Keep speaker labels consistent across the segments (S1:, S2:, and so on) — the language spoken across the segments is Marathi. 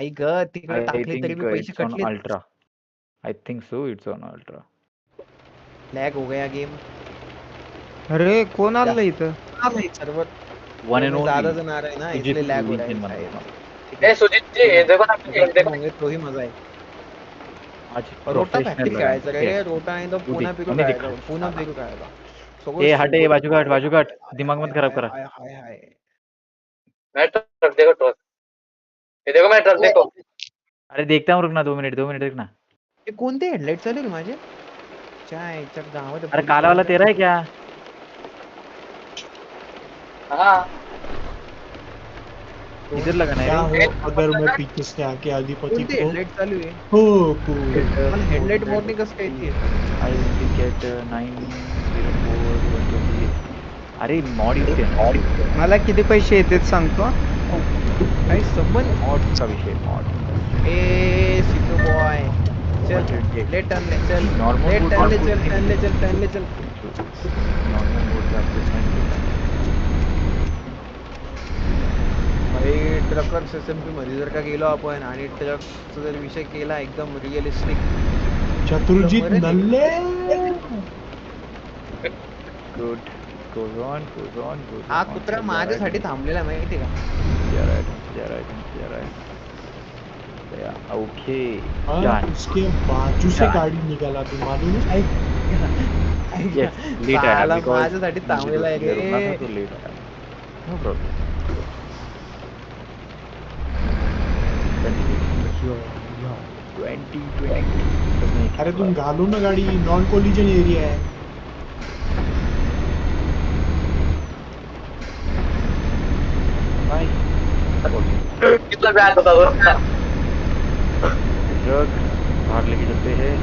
S1: ऐक तिकडे
S2: I
S1: टाकले तरी
S2: think
S1: भी पैसे
S2: it's on
S1: कटले.
S2: Ultra. I think so. It's on Ultra.
S1: Lag हो गया गेम.
S3: अरे कोण आलं इथं?
S1: सर्वर
S2: One and
S1: ज्यादा
S2: only.
S1: जन आ रहे हैं ना
S2: Sujit
S1: इसलिए लैग हो रहा है
S2: Vivian
S1: शायद.
S2: बनवा.
S4: ए सुजीत जी ये देखो ना ये
S1: खत्म
S4: देखो
S1: होंगे तो ही मजा आहे.
S2: आज
S1: रोटा फॅक्टरी
S2: प्रोफेशनल
S1: खेळायचं रे. रोटा नाही तर पुन्हा पिको
S2: कोणी
S1: खेळायचं.
S2: दिखा-
S1: पुन्हा पिको खेळायचा.
S2: ए हटे बाजू काट दिमाग मत खराब करा.
S1: हाय हाय हाय.
S4: मैं ट्रक देखो ट्रक ये देखो मैं ट्रक देखो
S2: अरे देखता हूँ रुक ना 2 मिनट रुक ना.
S1: हे कोणते हेडलाइट चालू आहे रे माझे? चाय चक गावात.
S2: अरे काला वाला तेरा है क्या?
S4: हाँ
S2: इधर लगाना
S5: क्या
S2: है.
S5: हो अगर मैं पीछे से आके अधिपति
S1: कोणते
S5: को
S1: हेडलाइट चालू आहे?
S5: हो को
S1: मला हेडलाइट वॉर्निंग कसं काय येते?
S2: I will get 904 अरे मॉड यूज कर.
S3: मला किती पैसे येतात सांगतो.
S1: काही संबंध.
S2: मॉड का विषय मॉड.
S1: ए सिद्धू बॉय चल ले टर्न ले चल.
S2: Normal
S1: ले
S2: boot
S1: टर्न ले
S2: boot
S1: चल
S2: नहीं.
S1: टर्न ले चल टर्न ले चल.
S2: नॉर्मल मोड का अपडेट
S1: भाई ट्रकर एसएमपी मध्ये जर का गेलो आपण आणि ट्रकचा जर विषय केला एकदम रिअलिस्टिक.
S5: चतुर्जित नल्ले
S2: गुड goes on.
S1: हा कुत्रा माझ्यासाठी थांबलेला माहिती का?
S2: ओके
S5: और उसके बाजू से गाड़ी निकाला तू मालूम है
S2: यस लेट आया
S1: साला
S2: because
S1: माझ्यासाठी थांबलेला आहे
S2: मुझे रुकना था
S1: रे.
S2: तो लेट आया. No problem.
S5: अरे तुम घालो ना गाड़ी नॉन कोलिजन एरिया है.
S4: कितना ब्याज बता दो
S2: ट्रक बाहर लेके चलते हैं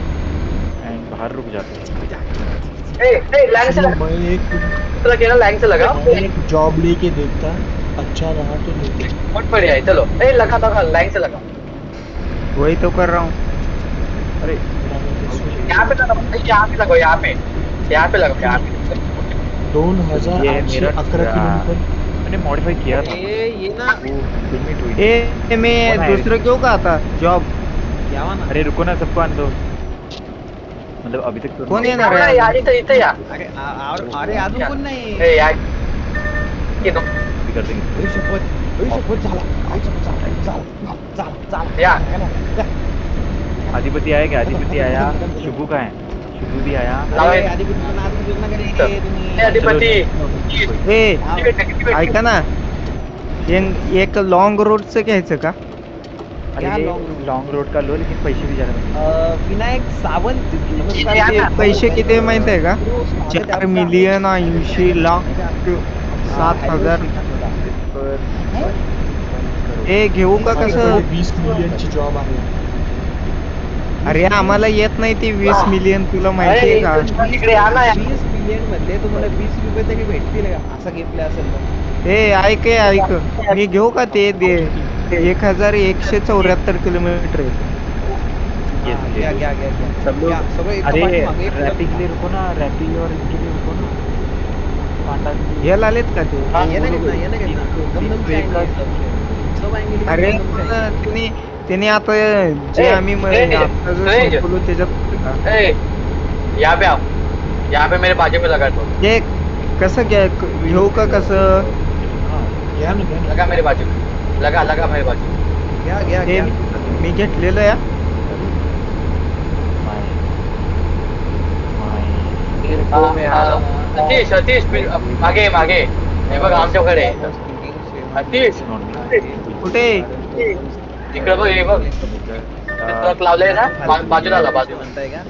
S2: एंड बाहर रुक जाते हैं.
S4: लाइन से
S5: मैं एक
S4: ट्रक है ना लाइन से लगा
S5: मैं एक जॉब लेके देखता अच्छा रहा तो लेते.
S4: बहुत बढ़िया है चलो लगा था लाइन से लगा
S3: वही तो कर रहा हूँ.
S2: अरे
S4: यहाँ पे लगा यहाँ पे लगो यहाँ पे लगो यहाँ पे
S5: 2811 किलोमीटर
S2: मैंने मॉडिफाई किया था.
S1: ये ना
S2: वो लिमिट हुई.
S3: ए मैं दुसरं घेऊ का आता जॉब?
S1: यावा ना.
S2: अरे रुको ना सबको आने दो. मतलब अभी तक तो
S3: कोण येणार
S4: यार
S3: आहे?
S4: यार इथं या
S1: अरे अजून कोण नाही.
S4: यार ये तो
S2: भी कर देंगे.
S1: शपथ झाला.
S4: या
S2: अधिपति आया क्या? अधिपति आया. शुभू का है. शुभू भी आया.
S1: अरे आधी कुठं नाद योजना करेंगे तुम्ही.
S4: अधिपति
S3: ए ऐका ना एक लॉंग रोडचं घ्यायचं का?
S1: क्या
S2: अरे
S1: long road?
S2: लॉन्ग रोड का लो लेकिन पैसे भी ज्यादा मिलेंगे.
S1: विनायक सावंत नमस्कार.
S4: या ना.
S3: पैसे किती आहे माहित आहे का? 4,80,00,000 7,000. ए घेऊ का कसं?
S5: 20 मिलियनची जॉब आहे.
S3: अरे आम्हाला येत नाही ती 20 मिलियन तुला माहिती आहे का?
S4: इकडे या ना
S1: 20 मिलियन मधले तुम्हाला 20 रुपये तरी भेटतील का? असा गेम प्ले असेल तर.
S3: ए ऐक मी घेऊ का ते 1174 किलोमीटर आहे.
S2: Yes,
S1: घ्या
S2: ले लो.
S1: घ्या घ्या घ्या.
S2: सब लोग
S1: घ्या, सगळं एका
S2: अरे
S1: पाठीमागे एक
S2: रैपी के लिए रुको ना. रैपी और इनके लिए रुको ना. पांडा के लिए.
S3: हे आलेत का ते?
S1: ये नाही घेत ना, ये नाही घेत ना. गमगम
S2: तीन
S1: चायनीज. सब आएंगे लेकिन
S3: अरे
S1: गमगम चायनीज.
S3: त्याने आता जे आम्ही आता जो संपवलो त्याच्यात
S4: यहाँ पे आओ यहाँ पे मेरे बाजू में लगा तो
S3: ते कसं घेऊ का कसं?
S5: या ना
S4: लगा मेरे बाजू में लगा मेरे बाजू में
S1: घ्या घ्या
S3: हे
S1: घ्या.
S3: मी घेतलेलं या.
S4: सतीश मागे हे बघ आमच्याकडे सतीश
S3: कुठे?
S4: इकडे बघ हे बघ ट्रक लावले ना बाजूला आला बाजूला
S1: म्हणताय का?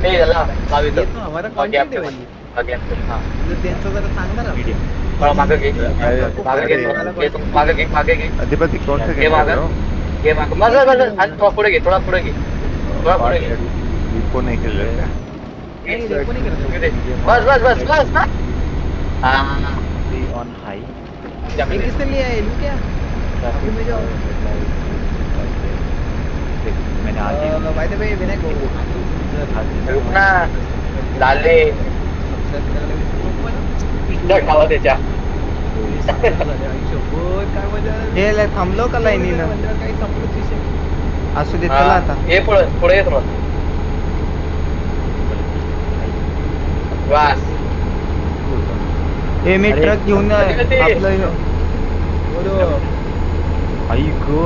S4: हे याला लाव
S1: ये
S4: इथं
S1: तो हमारा
S4: गॅप
S1: कॉन्टेंट है भाई.
S4: हा
S1: म्हणजे त्यांचं जरा चांगलं राहतं.
S4: थोड़ा मागे घे मागे घे
S6: अधिपति कौन सा
S4: घे
S6: गेम
S4: मागे घे मागे बस थोड़ा पुढे घे थोड़ा पुढे घे
S6: विपो नहीं खेल रहे क्या?
S1: नाही, रेपो नाही करत.
S4: बस हाँ
S2: ऑन हाई.
S1: ये किसने लिया है? लू क्या? अभी में जाओ.
S2: मैंने आज
S1: बाय द वे विनायक
S4: रुकना लाले खावा त्याच्या
S1: झाले, आयुष्यभर काय मजा आली.
S3: हे थांबलो का लाईनीनं
S1: म्हणल्यावर काही संपलंच विषय.
S3: असू दे चला आता
S4: हे पुढे येत मग वास
S3: हे मी
S2: अरे,
S3: ट्रक घेऊन आपलं
S1: बोलो.
S2: आई गो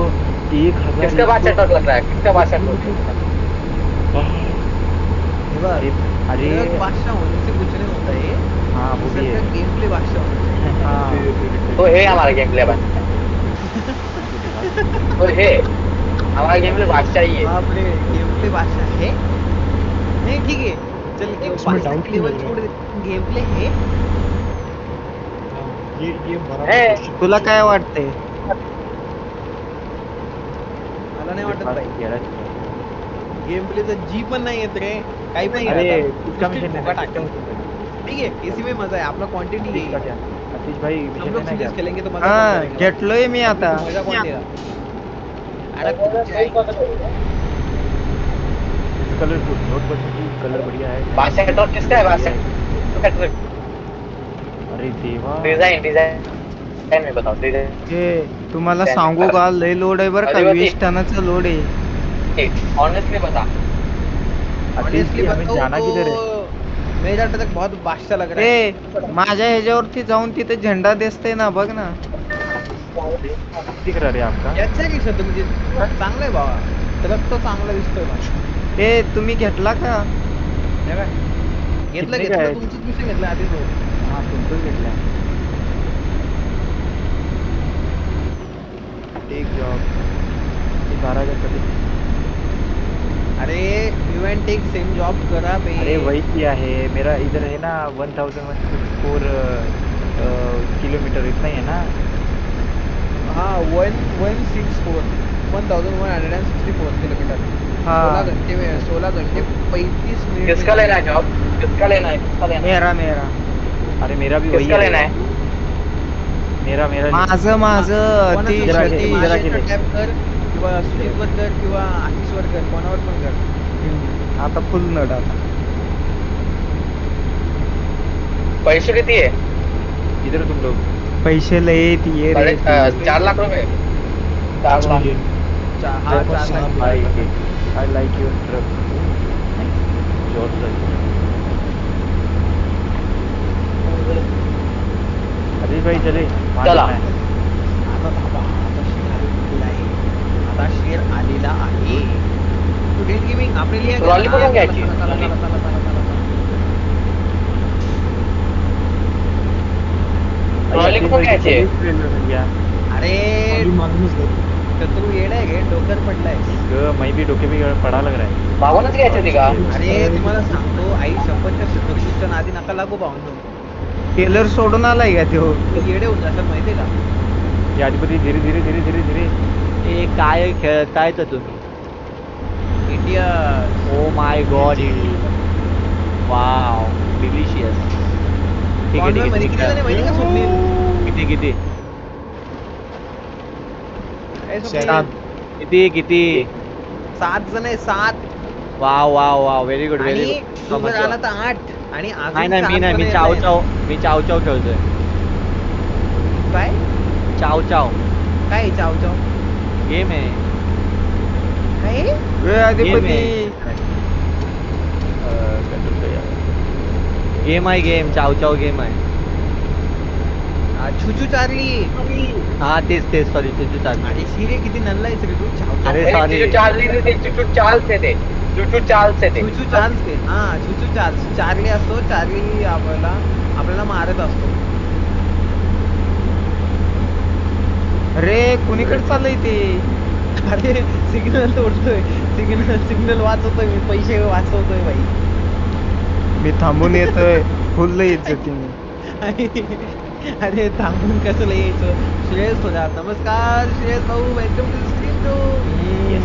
S2: 1000
S4: किसका बादशाह ट्रक लग रहा है किसका बादशाह ट्रक
S1: हे बघ,
S2: अरे अरे
S1: ट्रक बादशाह होने से कुछ नहीं होता है,
S2: हाँ वो भी है
S1: गेम प्ले बादशाह होना चाहिए.
S2: हाँ
S4: तो हे हमारा गेम प्ले तो हे हमारा गेम प्ले बादशाह ही है
S1: बाप रे, गेम प्ले बादशाह है. नहीं ठीक है, चल एक
S5: उसमें
S1: बादशाह
S5: doubt
S1: की लेवल
S5: नहीं
S1: छोड़ दे, गेम प्ले है.
S5: ये बराबर
S4: है.
S5: question.
S3: तुला काय वाटतंय
S1: मला नाही वाटत भाई.
S2: गेला.
S1: गेम प्ले तर जी पण नाही येत रे, काही पण
S2: अरे
S1: येत.
S2: इसका मिशन
S1: धोका
S2: नहीं
S1: टाकते. ठीक है, इसी में मजा है, आपला क्वांटिटी
S2: इसका
S1: है.
S2: क्या आशीष भाई
S1: हम
S2: मिशन
S1: लोग
S2: नहीं क्या
S1: सीरीज खेलेंगे तो मजा
S3: हा
S1: कौन करेगा?
S3: घेतलोय मी आता
S1: मजा कौन देगा? अरे जाए.
S2: कलर नोट पर कलर बढ़िया है
S4: बादशाह ट्रक किसका है बादशाह ट्रक
S2: अरे देवा
S4: डिजाइन में बताओ डिजाइन
S3: हे तुम्हाला सांगू का लय लोड आहे बरं का
S4: अरे वा,
S3: 20 टनाचं लोड आहे
S4: ऑनेस्टली बता
S1: Honestly
S2: हमें
S1: बताऊं
S2: जाना किधर है
S1: तो मेरा ट्रक बहुत बादशाह लग रहा है.
S3: ए माझ्या ह्याच्यावरती जाऊन तिथे झेंडा दिसते ना बघ ना
S2: दिख रहा रे आपका
S1: याच्या की सर तुम्ही चांगलं आहे बाबा, ट्रक तो चांगला दिसतोय मला.
S3: ए तुम्ही घेतला का
S1: हे काय? घेतलं
S2: कितने का है?
S1: तुमचंच विषय घेतला आधीच भाऊ.
S2: हाँ तुमको घेतला
S1: एक जॉब.
S2: 12,000 का दे.
S1: अरे you and take same job करा बे.
S2: अरे वही किया है मेरा इधर है ना 1164 किलोमीटर इतना ही है ना
S1: हाँ 1164 किलोमीटर.
S3: हाँ.
S1: 16 घंटे 35 मिनट.
S4: किसका लेना है जॉब किसका लेना है किसका लेना है
S3: मेरा मेरा
S2: अरे मेरा भी वही
S4: किसका लेना है
S2: मेरा
S3: माझं ती
S2: जरा
S3: ती-
S2: घे, जरा घे.
S1: टॅप कर किंवा सुदीपवर कर किंवा आशिषवर कर, कोणावर पण कर.
S3: आता फुल नट आता
S4: पैसे किती आहे
S2: इधर तुम लोग
S3: पैसे लय येत ये रे
S4: 4 लाख रुपये 4 लाख
S1: हा 4 lakh.
S2: I like your truck. Your truck. Ajit भाई चले वहाँ
S4: चला.
S2: जाना है.
S1: आता बाबा, आता शेर आलेला आहे. टुडे गेमिंग आपले लिए
S4: ट्रॉली पण घ्यायची. ट्रॉली
S2: अजीत
S4: पण
S2: भाई
S4: घ्यायची आहे.
S2: किती रेल्वे मिल गया?
S1: अरे
S5: अभी मालूमच नाही.
S1: शत्रू येडाय घे, डोक्यात पडलाय.
S2: मैं भी डोके भी पड़ा लग रहा है.
S4: मागूनच घ्यायची होती का
S1: अरे तुम्हाला सांगतो, आई शपथच्या शत्रूच्या नादी नका लागू भावनो.
S3: टेलर सोडून आलाय का तो
S1: येडे होऊन जातात माहितीये का?
S2: ये अधिपति धीरे धीरे धीरे धीरे धीरे
S7: ए काय खेळताय तर तुम्ही
S1: India
S7: oh my God wow delicious
S1: मध्ये किती जण माहिती का स्वप्नील?
S7: किती
S1: ए, स्वप्नील,
S7: किती किती
S1: 7 जण आहे 7.
S7: Wow wow wow very good very
S1: आणि तू
S7: गुड
S1: जर आला तर 8 आणि अजून
S7: नाही
S1: चार जण
S7: मी
S1: येत
S7: चाव
S1: आहेत.
S7: चाव मी चाव चाव खेळतोय
S1: काय
S7: चाव चाव
S1: काय चाव चाव
S7: गेम आहे
S1: काय
S3: ए अधिपती
S7: गेम आहे गेम चाव चाव गेम आहे
S1: छुचू चारली
S7: हा तेच सॉरी तुझी चालू
S1: आणि शिरे किती नल्ला आहेस रे तू चाव चाव.
S7: अरे, sorry.
S4: चुचू चाल से थे चुचू चाल से थे
S1: छुचू चार्ल्स ते हा छुचू चार्ल्स चार्ली असतो. चार्ली आपल्याला मारत असतो.
S3: अरे कुणीकडे चाललंय ते
S1: अरे सिग्नल तोडतोय, सिग्नल वाचवतोय मी, पैसे वाचवतोय भाई.
S3: मी थांबून येतोय फुल इज्जतीने
S1: अरे थांबून कसं यायचं. श्रेयस होता. नमस्कार श्रेयस भाऊ, वेलकम टू स्ट्रीम टू.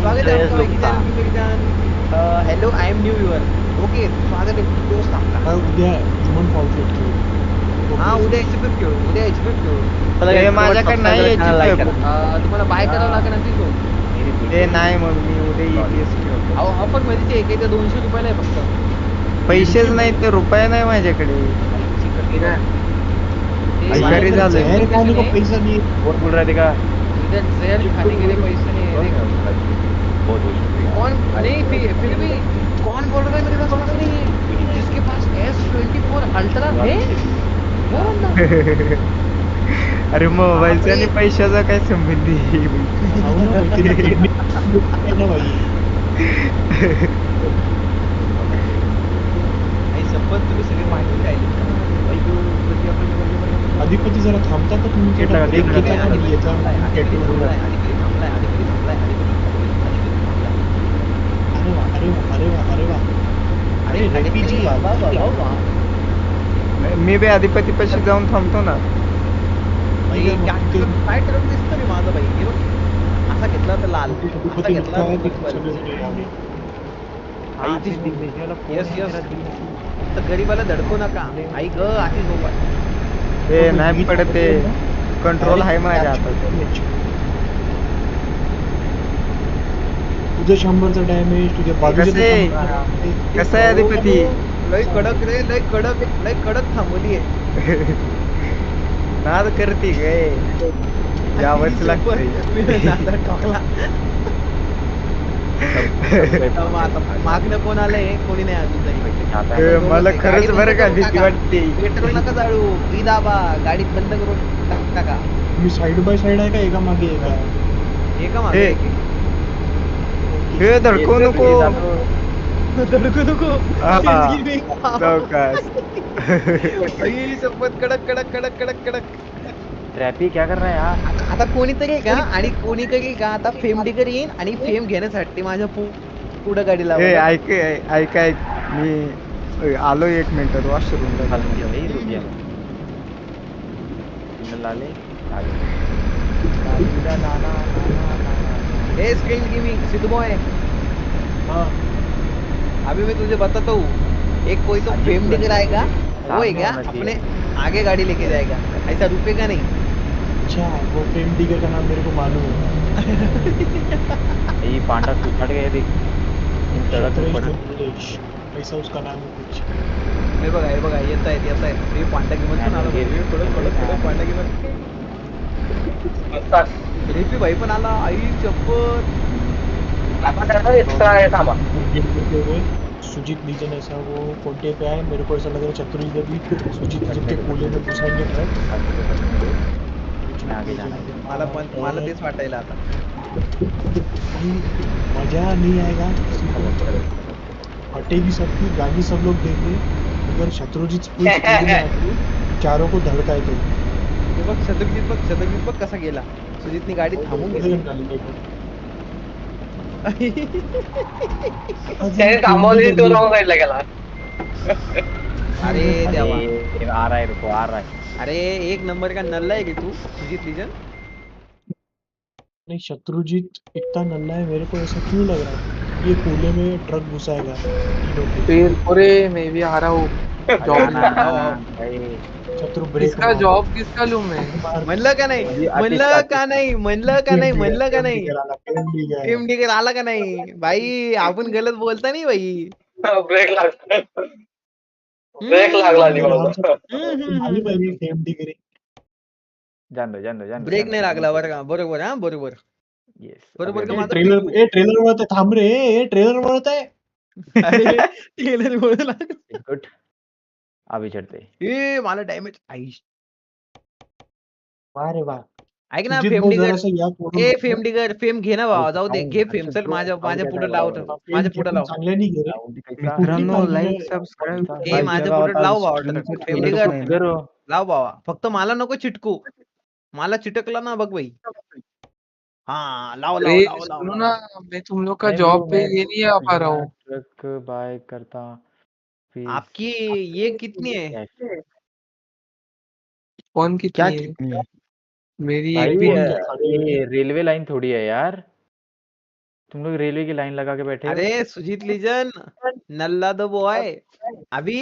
S1: स्वागत आहे
S7: श्रेयस
S1: आपका
S7: Gupta.
S1: Hello I am new your. Okay स्वागत आहे दोस्त आपला.
S5: उद्या जुमन फॉल खेळतो.
S1: हा उद्या एक्सपेक्ट खेळू, उद्या एक्सपेक्ट खेळू.
S3: हे माझ्याकडे नाही याची पेपर.
S1: तुम्हाला बाय करावं लागेल ना तिथून.
S3: ते नाही मग मी उद्या EPS ठेवतो.
S1: ऑफर मध्ये एक आहे, ते 200 रुपयाला आहे फक्त.
S3: पैसेच नाही ते रुपये नाही माझ्याकडे. भिकारी झालोय.
S5: जहर खाने को पैसा नहीं है।
S2: कौन बोल रहा है देखा
S1: इधर जहर खाने के लिए पैसे नहीं है देख।
S2: बहुत हो शुक्रिया
S1: कौन नहीं फिर भी कौन बोल रहा है मेरे पास पैसे नहीं है? जिसके पास S24 अल्ट्रा है वो बंदा।
S3: अरे मोबाईलचा आणि पैशाचा काय संबंध आहे?
S5: हाव ना भाई, तेरी kidney आहे ना भाई.
S1: आई शपथ तुम्ही सगळे पाठवून राहिले.
S5: अधिपती जरा थांबता का तुम्ही?
S2: घेतला का?
S5: ब्रेक
S2: घेतला
S5: घेता
S2: का?
S5: का नाही याचा? पेट्रोल भरला. अरे वा अरे वा अरे वा अरे वा. अरे रॅपीची
S3: मी बी अधिपती पाशी जाऊन थांबतो ना.
S1: काय ट्रक दिसतो रे माझा बाई हे बघ. असा घेतला तर लाल असा घेतला तर पर्पल. यस यस तर गरीबाला धडकू नका आई ग आधी गोवा.
S3: ते नाही पडते. कंट्रोल आहे माझ्या हातात.
S5: तुझं 100चं डॅमेज तुझ्या बाजूच्या
S3: कसं आहे? कसं आहे अधिपती?
S1: लय कडक रे लय कडक थांबवली आहे.
S3: नाद करते गे. यावंच लागतंय.
S1: नादात टाकला. आता मागणं कोण आलंय कोणी नाही अजून तरी.
S3: मला खरंच बरं का भीती वाटते.
S1: पेट्रोल नका जाळू ई दाबा गाडी बंद करून टाका.
S5: मी साइड बाय साइड आहे का एका मागे एका?
S1: एका मागे
S3: हे.
S1: एक.
S3: हे धडकू नको.
S1: धडकू नको.
S3: हा. चौकास.
S1: आई शपथ कडक कडक कडक कडक कडक.
S2: ट्रॅफिक क्या कर रहा है यार
S1: आता कोणीतरी आहे का आणि कोणीतरी का आता फेम डिगर येईन आणि फेम घेण्यासाठी माझ्या पुढं गाडी
S3: हे
S1: लावा.
S3: ऐक ऐक ऐक मी आलो 1 मिनिट वॉशरूमला.
S2: फालतू क्या भाई रुक गया सिग्नल डाले आगे
S1: हे स्क्रीन गेमिंग सिद्धू बॉय
S5: हाँ
S1: अभी मैं तुझे बताता हूँ एक कोई तो फेम डिगर आएगा वो है क्या
S2: सामने होना
S1: अपने आगे गाड़ी लेके जाएगा ऐसा रुकेगा नहीं.
S5: अच्छा वो फेम डिगर का नाम मेरे को मालूम है.
S2: ये पांडा सुखड़ गए देख इन सड़क पे पड़ा
S5: शतरंज ऐसा उसका नाम है कुछ.
S1: हे बघा येत आहेत हे पांडा किंमत पण आला
S2: आणि हे-
S1: कडक पांडा किंमत रेपी भाई पण आला आई चप्पल.
S4: एक्स्ट्रा आहे थांबा.
S5: सुजीत लीजन ऐसा वो कोटे पे आए मेरे को ऐसा लग रहा है चतुर्थ भी सुजीत लीजन के कोले में घुसाएंगे ट्रक.
S2: मैं आगे जाना है
S1: मला तेच वाटायला आता.
S5: भाई मजा नहीं आएगा किसी को. फटेगी सबकी गाड़ी सब लोग देंगे अगर शत्रुजीत स्पीड में आके चारों को धड़काए तो.
S1: हे बघ शतकजीत बघ कसा गेला. सुजितनी गाडी थांबून घेतली.
S4: त्याने थांबवली तो रॉंग साईडला गेला.
S1: अरे देवा
S2: अरे, आ रहा है रुको आ रहा है
S1: अरे एक नंबर का नल्ला है रे तू सुजीत लीजन.
S5: नहीं शत्रुजीत इतना नल्ला है मेरे को ऐसा क्यों लग रहा है ये कोले में ट्रक घुसाएगा तीनों को.
S8: अरे मैं भी आ रहा हूँ. जॉब
S2: ना, भाई
S5: शत्रु ब्रेक
S8: किसका जॉब किसका लूं मैं?
S1: म्हणलं का नाही म्हणलं का नाही फेम डिगर आला का नाही भाई आपण गलत बोलता नाही भाई.
S4: ब्रेक लागला. ब्रेक लागला नाही बरोबर.
S5: आली पाहिजे फेम डिग्री.
S2: जान दो
S1: ब्रेक नाही लागला बरं का बरोबर हा बरोबर
S2: यस
S1: बरोबर का माझा
S5: ट्रेलर वळत थांब रे ट्रेलर वळत आहे.
S1: अरे टेलर बोलू लागला.
S2: गुड अभी चढ़ते
S1: ए मला डॅमेज आई
S5: अरे वा
S1: ऐक ना
S5: सुजित
S1: फेम
S5: भाऊ
S1: डिगर
S5: जरासं या पोराला-
S1: ए फेम डिगर फेम घे ना भावा जाऊ दे घे फेम चल माझ्या पुढे लाव माझ्या पुढे लाव
S5: चांगल्याने घे रे.
S3: मित्रांनो लाईक सबस्क्राईब
S1: ए माझ्या पुढे लाव भावा फेम डिगर
S2: करो
S1: लाव भावा फक्त मला नको चिटकू मला चिटकला ना बघ भाई. हाँ लाओ लाओ
S8: अरे
S1: लाओ लाओ
S8: सुनो
S1: लाओ।
S8: ना मैं तुम लोग का जॉब पे ये नहीं आ पा रहा हूँ.
S2: ट्रक बाय करता फिर
S1: आपकी ये कितनी है?
S8: कौन
S3: क्या
S8: कितनी है?
S3: कितनी है?
S8: मेरी
S2: भाई
S8: एक भी नहीं.
S2: ये रेलवे लाइन थोड़ी है यार तुम लोग रेलवे की लाइन लगा के बैठे हो।
S1: अरे Sujit legion Nalla the boy अभी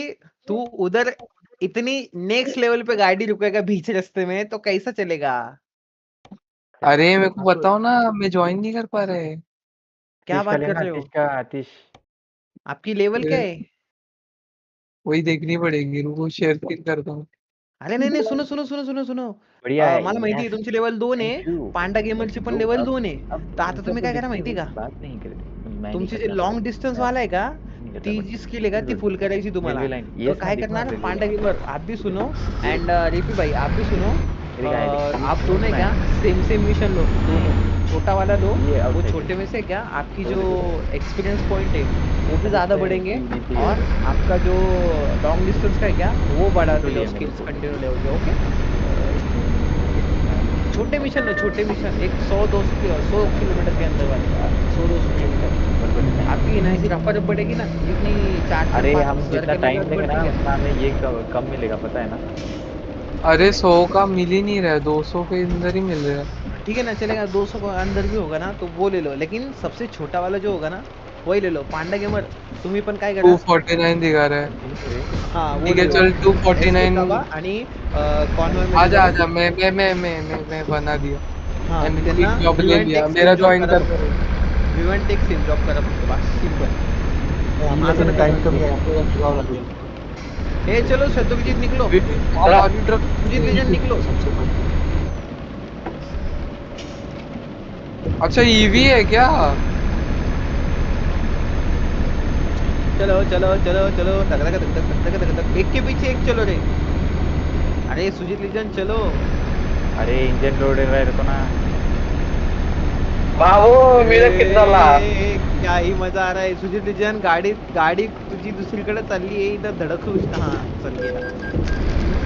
S1: तू उधर इतनी नेक्स्ट लेवल पे गाड़ी रुकेगा बीच रास्ते में तो कैसा चलेगा?
S8: अरे मेरे को बताओ ना मैं ज्वाइन नहीं कर पा रहे.
S1: क्या
S2: आतिश का
S1: बात
S2: लेना,
S1: कर रहे हो?
S2: आतिश का आतिश
S1: आपकी लेवल क्या है?
S8: वही देखनी पड़ेगी. रुको शेयर स्क्रीन करता हूँ.
S1: अरे नाही सुनो सुनो सुनो सुनो सुनो
S2: बढ़िया है
S1: मला माहिती आहे तुमची लेवल 2 आहे.
S2: Thank you.
S1: पांडा गेमरची पण
S2: लोग
S1: लेवल
S2: अब
S1: 2 आहे.
S2: अब
S1: तर आता
S2: उनसे
S1: तुम्ही
S2: तो
S1: काय करा
S2: देखते
S1: माहिती
S2: हुए
S1: का?
S2: बात नहीं करते मैं नहीं
S1: तुमची जी
S2: करता
S1: लॉन्ग
S2: मैं
S1: डिस्टन्स वाला आहे का?
S2: नहीं करता
S1: ती
S2: but
S1: जी स्किल आहे का ती फुल करायची तुम्हाला.
S2: रेलवे लाइन
S1: तो
S2: ये
S1: काय
S2: दिखना
S1: करणार
S2: रेलवे
S1: पांडा
S2: लाइन
S1: गेमर आप भी सुनो एंड रेपी भाई आप भी सुनो.
S2: मेरी गाड़ी
S1: आप दोनों है क्या सेम मिशन लो दोनों. छोटा वाला लो
S2: ये
S1: वो
S2: outside
S1: छोटे में से क्या आपकी
S2: वो
S1: जो
S2: देखो।
S1: एक्सपीरियंस पॉइंट है वो भी ज्यादा
S2: उससे
S1: बढ़ेंगे
S2: नीचे
S1: और
S2: है।
S1: आपका जो लॉन्ग डिस्टेंस का है क्या वो बढ़ा
S2: तो
S1: देगा
S2: लिए
S1: स्किल्स
S2: मेरे को।
S1: कंटिन्यू लेवल पे. ओके छोटे मिशन लो छोटे मिशन एक 100 किलोमीटर के अंदर वाले 100-200 किलोमीटर आपकी एनर्जी रफ्पा जब बढ़ेगी ना जितनी 4
S2: अरे
S1: 5
S2: हम
S1: घर
S2: जितना
S1: करने
S2: टाइम
S1: के बाद
S2: लेंगे ना
S1: बढ़ती है.
S2: उतना हमें ये कम मिलेगा पता है ना
S8: अरे 100 का मिल ही नहीं रहा है, 200 के अंदर ही मिल रहा है।
S1: ठीक है ना चलेगा 200 को अंदर भी होगा ना तो वो ले लो लेकिन सबसे छोटा वाला जो होगा ना वही ले लो. पांडा गेमर तुम्ही पण काय करा
S8: 249 दिखा रहा है।
S1: हाँ वो
S8: ठीक
S1: ले
S8: है
S1: लो.
S8: चल
S1: Escape
S8: 249
S1: दाबा आणि कॉर्नर मध्ये
S8: आजा
S1: जाऊन
S8: आजा मैं बना दिया।
S1: हाँ
S8: मैंने
S1: त्यांना
S8: एक जॉब ले लिया मेरा ज्वाइन कर
S1: विवन टेक सेम जॉब करा फक्त बस सिंपल.
S5: आपल्याकडे टाइम कमी आहे आपल्याला निघावं लागेल.
S1: ए चलो शत्रुजीत निकलो सुजीत लेजन निकलो.
S5: सबसे पहिले
S8: अच्छा ईवी है क्या?
S1: चलो चलो चलो चलो धक धक धक धक धक धक धक एक के पीछे एक चलो रे. अरे सुजीत लेजन चलो.
S2: अरे इंजन लोड रहतो ना
S4: भाऊ मेरा कितना ला
S1: ए, क्या ही मजा आ रहा है सुजीत लेजन. गाडी तुझी दुसरीकडे चालली आहे इथं धडकू. हा चल गेला.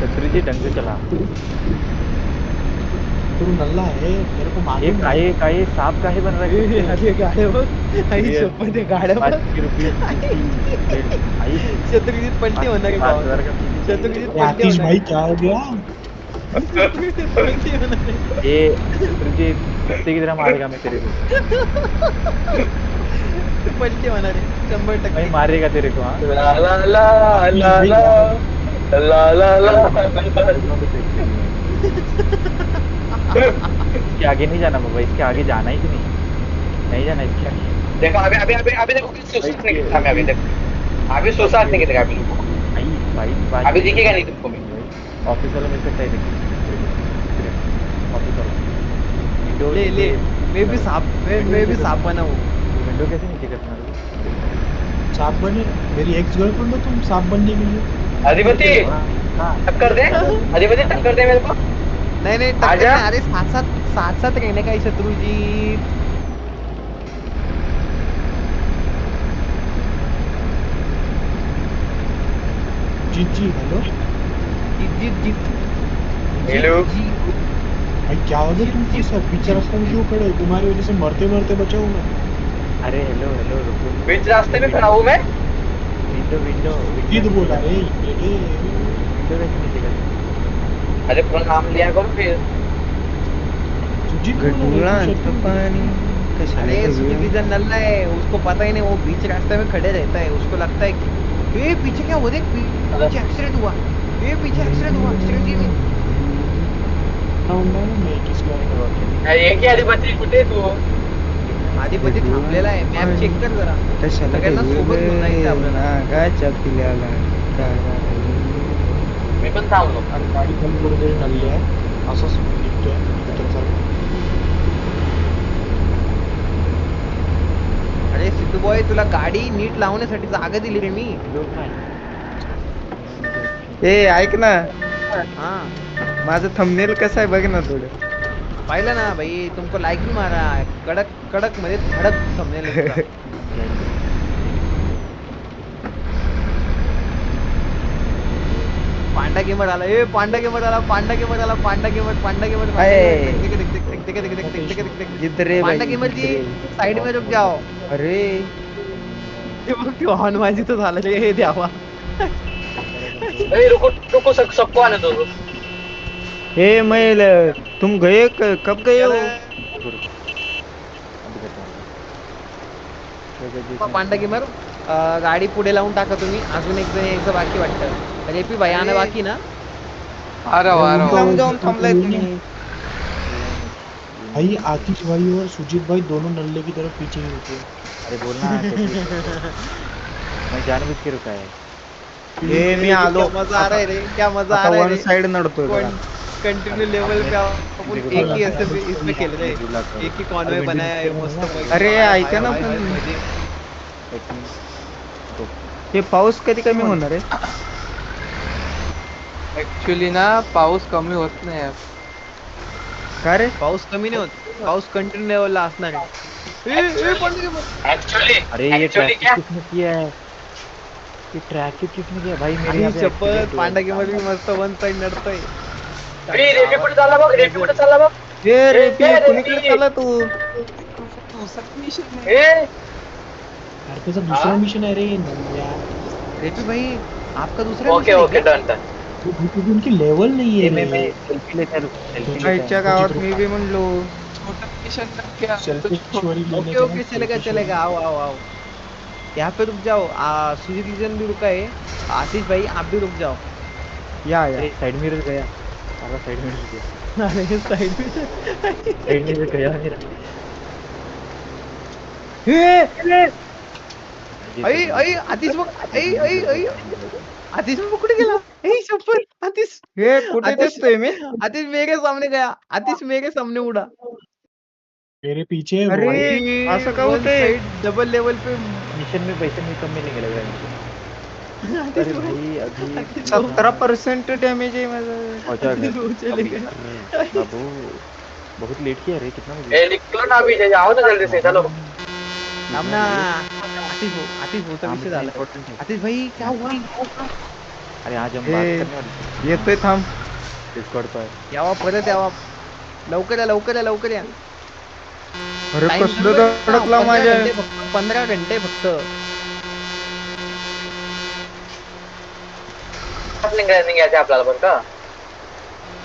S2: शत्रुजी ढंग से चला
S5: तू नल्ला आहे मेरे को मागे
S2: एक आए काये सांप काहे बन रहा है
S1: अरे गाड्या बघ आई
S2: ये
S1: शपथ आहे गाड्या बघ.
S2: 5 रुपये आई
S1: शत्रुजीत पलटी होणार आहे भावा.
S2: 5,000 का
S1: शत्रुजीत
S5: अरे
S1: पलटी
S5: आतिश
S1: होणार
S5: भाई क्या हो गया
S1: पलटी होणार आहे.
S2: ये शत्रुजी कुत्ते की तरह मारेगा मैं तेरे को
S1: पलटी होणार आहे 100%.
S2: भाई मारेगा तेरे को हाँ
S4: ला ला ला ला ला ला ला ला
S2: इसके आगे नहीं जाना बाबा इसके आगे जाना ही कि नहीं जाना इसके आगे
S4: देखो अभी देखो सुसाट नहीं किया हमें अभी देखो अभी सुसाट नहीं किया अभी
S2: भाई भाई
S4: अभी दिखेगा नहीं तुमको मैं
S2: ऑफिस वाला मेरे से टाइम ऑफिस वाला विंडो
S1: ले मैं भी सांप बना हूँ.
S2: विंडो कैसे नीचे करना है
S5: सांप बने मेरी एक्स गर्लफ्रेंड हो तुम सांप बनने के लिए.
S4: अधिपति
S2: हाँ
S4: टक्कर दे अधिपति टक्कर दे मेरे को
S1: नहीं टक्कर
S4: आजा.
S1: नहीं. अरे साथ रहने का ही शत्रुजीत.
S5: जीत जी हेलो
S1: जीत
S4: हेलो.
S5: भाई क्या हो गया तुमको सर पीछे रास्ते में क्यों खड़े हो? तुम्हारी वजह से मरते मरते बचा हूँ मैं.
S2: अरे हेलो रुको
S4: बीच रास्ते में खड़ा हूँ मैं
S2: विंडो
S5: जीत बोला रे
S2: विंडो कैसे नीचे करना
S4: अरे पूरा नाम लिया करो फिर
S5: जीत
S1: अरे सुजीत नल्ला है उसको पता ही नहीं. वो बीच रास्ते में खड़े रहता है उसको लगता है कि ये पीछे क्या हुआ देख पीछे एक्सीडेंट हुआ. ये पीछे एक्सीडेंट हुआ एक्सीडेंट ही नहीं.
S5: मैं किसको
S4: ये की अधिपति कुठे तू
S1: अधिपती थांबलेला आहे. मॅप चेक कर जरा. सगळ्यांना सोबत घेऊन जायचं आपल्याला.
S4: मी पण थांबलो
S5: गाडी बंद करून दे नल्ले आहे असंच निघतोय त्याचा.
S1: अरे सिद्धू बॉय तुला गाडी नीट लावण्यासाठी जागा दिली रे मी.
S3: ए ऐक ना
S1: हा
S3: माझं थंबनेल कसं आहे बघ ना थोडं.
S1: पाहिलं ना भाई तुमको लाईक भी मारा. कडक मध्ये धडक थंबनेल आहे तुझा. पांडा गेमर आला. पांडा गेमर आला. पांडा गेमर
S3: जिद्द रे
S1: पांडा
S3: भाई,
S1: गेमर जी
S3: जिद्द रे.
S1: साइड में रुक जाओ.
S3: अरे
S1: ते बघ ते हॉर्न वाजी तर झालं रे. हे द्यावा.
S4: ए रुको सबको आने दो
S3: ए मैं तुम गए कब गए हो?
S1: पांडा गेमर गाडी पुढे लावून टाका तुम्ही. अजून एक जण यायचं बाकी वाटतं. रेपी भाई आणे बाकी ना.
S8: आ रहा हूँ
S3: जाऊन जाऊन थांबलाय तुम्ही.
S5: भाई आतिश भाई और सुजीत भाई दोनों नल्ले की तरफ पीछे ही रुके.
S2: अरे बोलना मैं जानबूझ के रुका है
S3: हे मी आलो
S1: क्या मजा आ रहा है रे, क्या मजा आ
S3: आता
S1: रहा है
S3: वन
S1: रे.
S3: साइड नडतोय बघा.
S1: कंटिन्यू लेवल पे अपन एक ही ऐसे पे इसमें खेल रहे हैं. एक ही कॉन्वे बनाया है मस्त पैकी.
S3: अरे,
S1: हाय,
S3: ऐका ना
S1: हाय, हाय,
S3: पण.
S1: मजे.
S3: हे पाऊस कधी कमी होणार आहे?
S8: ऍक्च्युली ना पाऊस कमी होत नाही यार.
S3: का रे?
S1: पाऊस कमी नाही होत, पाऊस कंटिन्यू लेवलला असणार आहे. पण
S4: एक्चुअली
S2: अरे ये
S4: एक्चुअली
S2: ट्रैफिक
S4: क्या
S2: किसने किया है? ये ट्रैफिक किसने किया भाई? मेरे
S1: आणि
S2: यहाँ पे
S1: शपथ
S2: accident हुआ है.
S1: पांडा गेम मध्ये मस्त वन साइड नडतोय.
S4: रेफी कुठे चालला बघ, रेफी कुठे चालला बघ.
S3: हे रे पी
S4: ए,
S3: कुणीकडे
S4: रे,
S3: चालला तू?
S4: ए
S5: अरे त्याचा दुसरा मिशन आहे रे नंद्या.
S1: रेपी भाई आपका दूसरा
S4: ओके
S1: mission है
S4: ओके
S1: क्या?
S4: Done done.
S5: उनकी लेवल नाही
S2: ये
S5: आहे
S2: मैं
S5: रे.
S2: सेल्फी लेता हूँ, सेल्फी लेता
S3: आईच्या
S2: हूँ.
S3: गावात मी बी म्हणलो.
S8: छोटा मिशन क्या
S5: सेल्फेश्वरी
S1: ओके ओके चलेगा चलेगा, आओ आओ आओ. यहाँ पे रुक जाओ. सुजीत लीजन भी रुका है. आशीष भाई आप भी रुक जाओ.
S3: या
S2: अरे साइड मिरर गया. सारा साइड मिरर गया.
S1: अरे साइड में
S2: साइड मिरर गया मेरा.
S1: आई आई आतिश बघ. आई आई आई आतिश बघ कुठे गेला. आई शपथ आतिश.
S3: हे कुठे
S1: आतिश
S3: दिसतोय मी?
S1: आतिश मेरे सामने गया. आतिश मेरे सामने उड़ा.
S5: मेरे पीछे
S3: अरे,
S5: भाई.
S3: असं का
S1: वन
S3: होतंय?
S1: साइड डबल लेवल पे.
S2: मिशन में पैसे नहीं कम मिलेंगे लग रहा है मुझे.
S1: आतिश
S2: अरे
S1: बघ.
S2: भाई अभी
S1: आतिश
S3: 17% डॅमेज आहे माझं.
S2: पहुंचा
S1: आतिश
S2: घर.
S1: बघ चले
S2: अभी
S1: गए.
S2: बाबू बहुत लेट किया रे. कितना मुझे
S4: ए निकलो ना अभी, जाओ ना जल्दी से चलो.
S1: थांब ना. आतिश भाऊचा विषय झाला.
S2: इम्पोर्टेंट है.
S1: आतिश भाई क्या हुआ?
S2: अरे आज हम
S3: ए,
S2: बात करने वाले
S3: येतोय थांब.
S2: डिस्कॉर्ड पर.
S1: यावा परत यावा. लवकर या लवकर या लवकर या.
S3: अरे
S1: Time
S3: कसलं
S1: झालं बघ.
S3: धडकला
S1: 15
S3: माझ्या.
S1: घंटे फक्त, 15 घंटे फक्त.
S4: रनिंग घ्यायचे आपल्याला बरं का.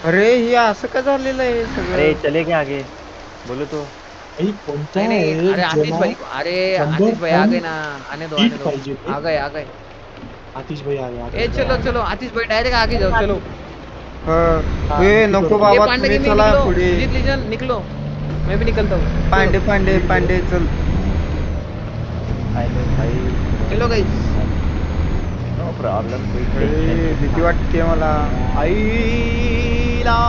S3: अरे हे असं का झालेलं आहे
S2: अरे
S3: सगळं?
S2: चले गए आगे. बोलो तो.
S5: भाई कोणता
S1: नहीं नहीं,
S5: आहे
S1: अरे आतिश
S5: ज्याला
S1: भाई, अरे
S5: शंभर
S1: आतिश भाई आ
S5: टन
S1: गए ना. आने दो
S5: ईट
S1: आने
S5: पाहिजे
S1: दो.
S5: ते.
S1: आ गए आ गए.
S5: आतिश भाई आ गया.
S1: ए चलो चलो आतिश भाई डायरेक्ट आगे जाओ चलो.
S3: ए नको
S1: ये
S3: बाबा
S1: पांडे
S3: तुम्ही
S1: गेमिंग
S3: चला
S1: निकलो.
S3: पुढे.
S1: सुजीत लीजन निकलो. मैं भी निकलता हूँ.
S3: पांडे पांडे पांडे चल.
S2: आई नो भाई.
S1: चलो गाइस.
S2: No problem. कोई
S3: अरे
S2: टेंशन
S3: भीती वाटते मला.
S1: आईला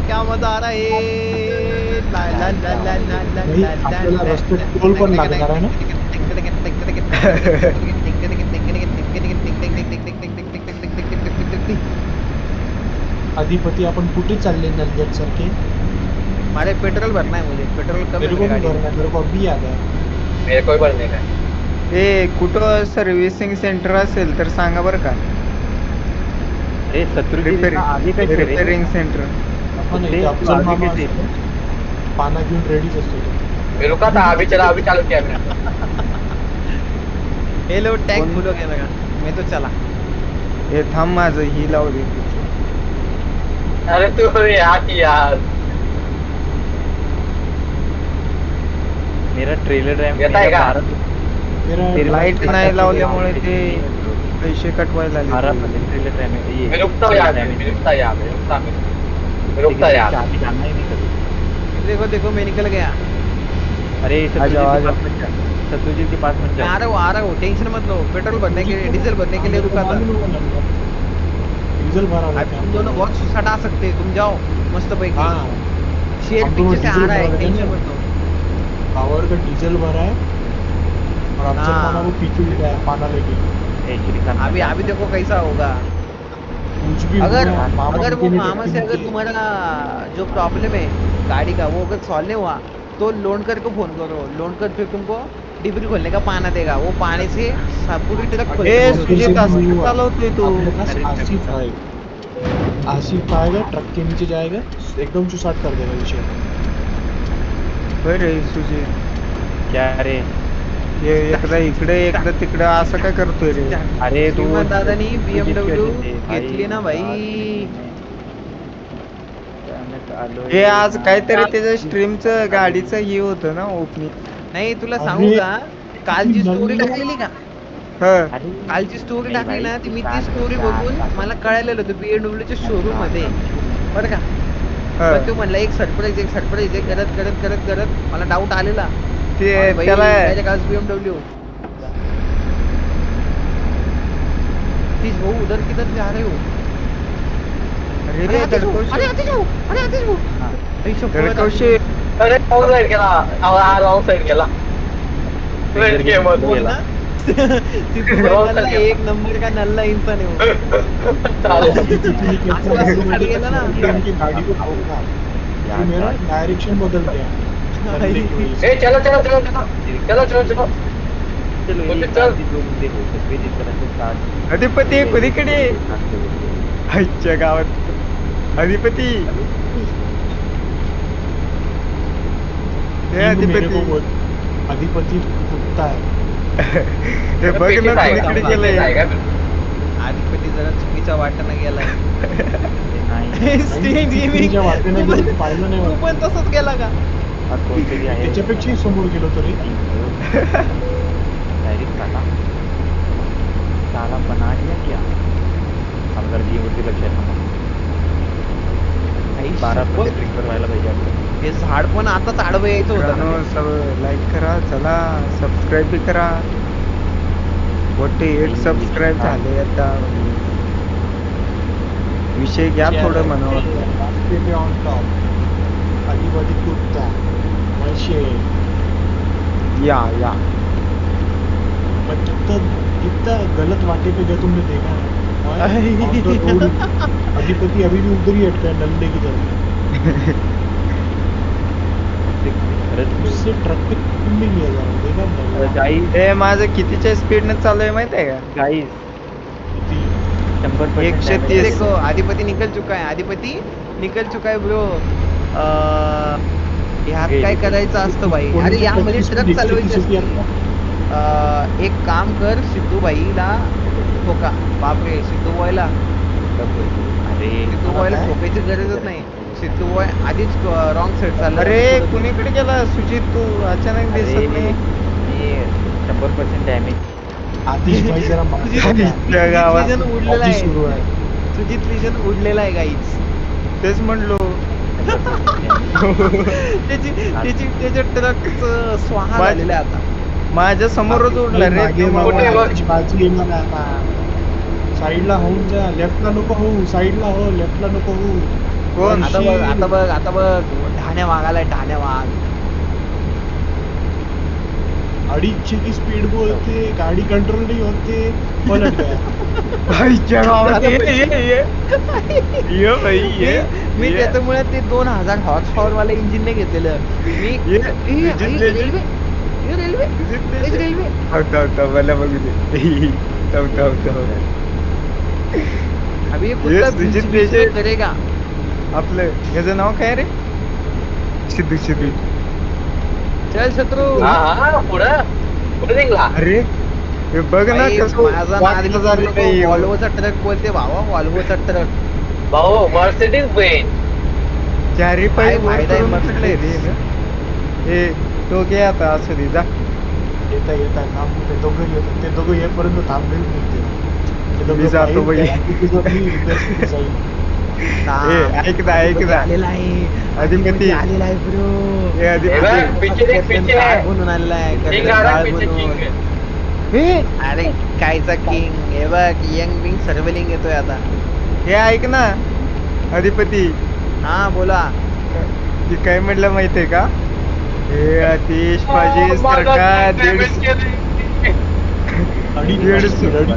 S1: क्या मजा आ रहा है. ला ला ला ला ला ला
S5: भाई,
S1: ला
S5: आपल्याला
S1: ला
S5: रस्त्यात टोल पण लागणार आहे ना. अधिपती आपण कुठे चालले नलगट सारखे.
S1: मारे पेट्रोल भरना है मुझे. पेट्रोल कम
S5: मेरे
S1: है
S5: को
S1: मेरी
S5: भी
S1: गाड़ी में.
S5: भरना है, मेरे को अभी याद है.
S4: मेरे को भी भरने का है.
S3: ए कुठं सर्व्हिसिंग सेंटर असेल तर सांगा बरं का.
S2: अरे शत्रुजी आगे कैसे रे?
S3: Repairing centre.
S5: आपण
S2: कुठे?
S5: इथे अफजल
S2: आगे
S5: मामा
S2: कैसे?
S5: असतो. पाना घेऊन रेडीच असतो तो.
S4: मैं रुका था अभी, चला अभी चालू किया मैंने.
S1: ये लो टैंक फुल हो गया मेरा. मैं तो चला.
S3: हे थांब माझं ही लावू दे.
S4: अरे तू यार
S2: मेरा ट्रेलर रैम
S4: येत आहे का?
S5: मेरा
S3: लाईट नाही लावल्यामुळे ते पैसे कटवायला लागले.
S2: 12% ट्रेलर रैम है ये.
S4: मैं रुकता हूँ यहाँ पे, मैं रुकता यहाँ पे, रुकता मैं रुकता यहाँ पे.
S2: अभी जाना ही नहीं कभी.
S1: देखो देखो मैं निकल गया.
S2: अरे
S3: आ जाओ, आ जाओ.
S2: शत्रुजी के पास मत
S1: मैं
S2: जाओ.
S1: आ रहा हूँ टेंशन मत लो. पेट्रोल भरने के लिए डीजल भरने के लिए रुका था.
S5: डीजल भरा
S1: अब तुम दोनों बहुत सटा सकते हैं. तुम जाओ मस्त पैकी.
S5: हाँ
S1: शेर
S5: हम
S1: पीछे
S5: दोनों
S1: से आ
S5: डीजल
S1: रहा है.
S5: भरा
S1: टेंशन
S5: देंगे.
S1: मत लो.
S5: पावर का डीजल भरा है और अफजल
S1: हाँ।
S5: मामा वो पीछे भी गया पाना लेके.
S2: ए, श्रीकांत
S1: अभी
S2: मत
S1: अभी
S2: जाओ.
S1: देखो कैसा होगा.
S5: कुछ भी
S1: अगर
S5: हुआ, मामा
S1: अगर वो
S5: रुके नहीं,
S1: मामा से
S5: रुके
S1: अगर
S5: नहीं.
S1: तुम्हारा जो प्रॉब्लम है गाड़ी का वो अगर सॉल्व नहीं हुआ तो लोनकर को फोन करो. लोनकर फिर तुमको डिबरी खोलने का पाना देगा. वो पानी से पूरी ट्रक खोल
S3: ए
S1: देगा.
S3: सुजित असं का चालवतोय तू?
S5: अपने पास आसिफ है. आसिफ आएगा ट्रक के नीचे जाएगा एकदम चुसाट कर देगा विषय.
S3: होय रे सुजित.
S2: क्या रे?
S3: हे एकदा इकडे एकदा तिकडे असं काय करतोय रे?
S2: अरे तू
S1: श्रीमंत दादानी BMW
S2: भाई,
S1: घेतली ना भाई.
S2: अचानक आलोय.
S3: हे आज काहीतरी त्याच्या स्ट्रीमचं गाडीचं हे होतं ना ओपनिंग.
S1: नाही तुला
S5: अरे,
S1: सांगू का कालची
S5: किती
S1: स्टोरी
S5: नवीन
S1: टाकलेली का.
S2: अरे
S1: कालची स्टोरी
S2: नाही
S1: टाकली ना
S2: भाई,
S1: ती मी
S2: काय
S1: ती स्टोरी
S2: काय
S1: बघून
S2: काय
S1: मला कळालेलं होतं BMW च्या शोरूम मध्ये बरं का.
S3: हा.
S1: पण तो म्हणला एक सरप्राईज करत करत करत करत मला डाऊट आलेला.
S3: ते
S1: अरे भाई,
S3: त्याला
S1: direct आज BMW. आतिश भाऊ उधर किधर जा रहे हो?
S3: अरे
S1: अरे
S3: रे
S1: आतिश भाऊ,
S3: दडकवशी
S1: अरे आतिश भाऊ, अरे आतिश भाऊ. आई शपथ,
S3: दडकवशी
S4: अरे रॉंग साइड गेला हा रॉंग साइड गेला वेट गेम
S1: बोल
S4: होता
S1: ना. सिद्धू भाई नल्ला एक नंबर का नल्ला इंसान है वो.
S4: चालेल
S1: खाली गेला ना.
S5: उनकी गाड़ी को ठोका तो मेरा डायरेक्शन बदल गया
S4: ए चलो चलो चलो चलो चलो चलो चलो
S2: चलो
S4: बोल
S2: ये
S4: चल.
S2: गाड़ी जो मुझे हो सकते जिस तरह से स्टार्ट
S3: अधिपती कुणीकडे आईच्या गावात अधिपती हे
S5: मेरे को
S3: अधिपती
S5: बोल अधिपति कुत्ता है
S3: हे बघ ना कुणीकडे गेलंय
S1: आधिपती जरा चुकीच्या वाटेनं गेलाय.
S2: नाही
S1: Steve Jimmy,
S5: चुकीच्या वाटेनं
S1: तू पण-
S5: गेलो, पाहिलं नाही
S1: तू
S5: वाटत.
S1: पण तसंच गेला का?
S2: हा कोणतरी आहे
S5: त्याच्यापेक्षाही समोर गेलो तरी
S2: डायरेक्ट काटा साला बना दिया क्या अब गर्दी होती लक्षात ठेवा.
S1: आई
S2: 12%
S1: शपथ.
S2: ट्रिगर व्हायला पाहिजे आपलं.
S1: हे झाड पण आताच आडवं यायचं होतं
S3: मित्रांनो,
S1: ना.
S3: सब लाईक करा चला सबस्क्राईब बी करा 48 सबस्क्राईब झाले आता विषय घ्या थोडं म्हणावं
S5: ऑन टॉप अधिपति कुत्ता वैसे
S3: या
S5: बट कितना गलत वाटे पे गया तुमने देखा है On the road, अधिपति अभी भी उधर ही अटका है डंडे की तरफ उससे ट्रक पे नहीं लिया जा रहा देखा ना
S2: गाईज
S3: हे माझं कितीच्या स्पीडने चालू आहे माहिती आहे का
S2: गाईज
S5: किती
S2: 100%
S3: 130.
S1: देखो आधिपती निकल चुका है. आधिपती निकल चुका है ब्रो. ह्यात
S2: हे,
S1: काय
S2: हे.
S1: करायचं असतं भाई? अरे यामध्ये ट्रक चालवायची असते. एक काम कर सिद्धू भाईला ठोका. बापरे सिद्धू भाईला
S2: अरे
S1: सिद्धू भाईला ठोकायची गरजच नाही. सिद्धू भाई आधीच रॉंग साईड चालला.
S3: अरे कुणीकडे गेला सुजित तू अचानक दिसत नाही
S2: 100% डॅमेज
S5: आतिश भाई जरा
S3: आतिशच्या गावात
S1: विजन उडलेला आहे.
S5: सुरू आहे
S1: सुजित विजन उडलेला आहे गाईच.
S3: तेच म्हणलो
S1: त्याच्या ट्रक स्वाहा
S3: मा-
S1: झालेला आहे आता.
S3: माझ्या समोरच उडला रे
S5: मागे
S3: तो
S5: मागे
S4: कुठे बघ?
S5: आतिश बाजू येणार आहे आता साईडला होऊन जा लेफ्टला नको होऊ साईडला हो लेफ्टला नको होऊ
S3: कोण
S1: आता बघ आता बघ आता बघ ढाण्या वाघाला ढाण्या वाघ.
S5: 250 की स्पीड बोलते गाड़ी कंट्रोल नहीं होते पलट गया
S3: आईच्या गावात
S1: आता
S3: ये भाई ये
S1: मी
S3: ये.
S1: त्याच्यामुळे ते 2000 हॉर्स पॉवर वाले इंजिन नाही घेतलेलं मी.
S3: ये,
S1: ए,
S3: engine
S1: आई,
S3: ले-
S1: रेल्वे हे रेल्वे हेच रेल्वे.
S3: थांब मला बघू दे थांब
S1: अभी ये कुत्ता
S3: Yes,
S1: बीच
S3: engine
S1: बीच में
S3: ले-
S1: करेगा.
S3: आपलं याचं नाव काय रे सिद्धू
S1: चल शत्रू.
S4: हा हा पुढे निघला
S3: अरे हे बघ ना
S1: भाई,
S3: कसं
S1: माझा
S3: वाटलं
S1: नाद
S3: झालं
S1: नको.
S3: ते.
S1: वॉल्वोचा ट्रक बोलते भावा वॉल्वोचा ट्रक.
S4: भाऊ मर्सिडीज बेंज
S3: चारी पाय
S1: काय
S3: वर
S1: फायदा आहे
S3: करून
S1: मग
S3: पडले रे हे तो घे आता असू दे जा
S5: येता येता थांब ते दोघं येतात ते दोघं येईपर्यंत थांबलेलं नाही ते दोघं
S3: मी जातो
S5: पायी
S3: बाई.
S5: तिथं मी रस्त्याने जाईल.
S3: ऐक ना.
S1: आलेला आहे
S3: अधिपती.
S1: आलेला आहे ब्रो.
S3: हे
S4: हे
S3: अधिपती
S4: बघ, पिच्चे देख, पिच्चे
S1: गाळ
S4: आहे.
S1: बनून आलेला आहे
S4: किंग
S1: कर्तन
S4: आ रहा
S1: गाळ
S4: है पीछे
S1: बनून.
S4: किंग
S1: हे अरे कायचा किंग हे बघ यंग बिंग सर्वेलिंग येतोय आता.
S3: हे ऐक ना अधिपती
S1: हा बोला.
S3: ती काय म्हणलं माहितीये का हे आतिश पाजी सरकार दीडशे
S5: अडीच
S3: 150.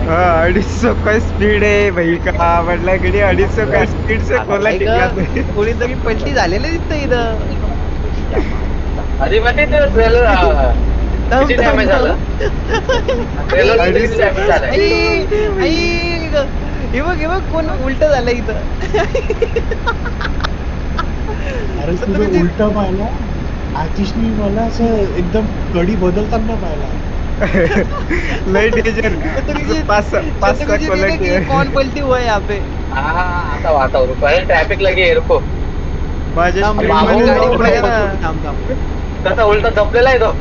S3: हा 250 काय स्पीड आहे भाई का म्हटलं गडी 250 काय स्पीड से कोला
S1: ऐक,
S3: टिकला
S1: कोणीतरी पलटी झालेलं दिसतं इथं.
S4: अधिपती ते ट्रेलर किती डॅमेज झालं ट्रेलर किती डॅमेज झालं
S1: आई आई हे बघ कोण उलट झालं इथं.
S5: अरे तुझं उलट पाहिला आतिशनी मला असं एकदम गडी बदलताना पाहिला
S3: लय डेंजर पाच
S1: छत्रपति जी
S3: कोला
S1: देखे कि कौन पलटी हुआ है यहाँ पे.
S4: हा आता वाता रुको अरे ट्रॅफिक लगे रुको
S3: माझ्या
S1: थांब,
S3: स्पीड
S4: बाबू,
S3: मध्ये
S1: गाडी
S3: जाऊ
S1: पुढे
S3: नये ना
S1: बघ, थांब थांब.
S4: तसा उलटा दबलेला आहे तो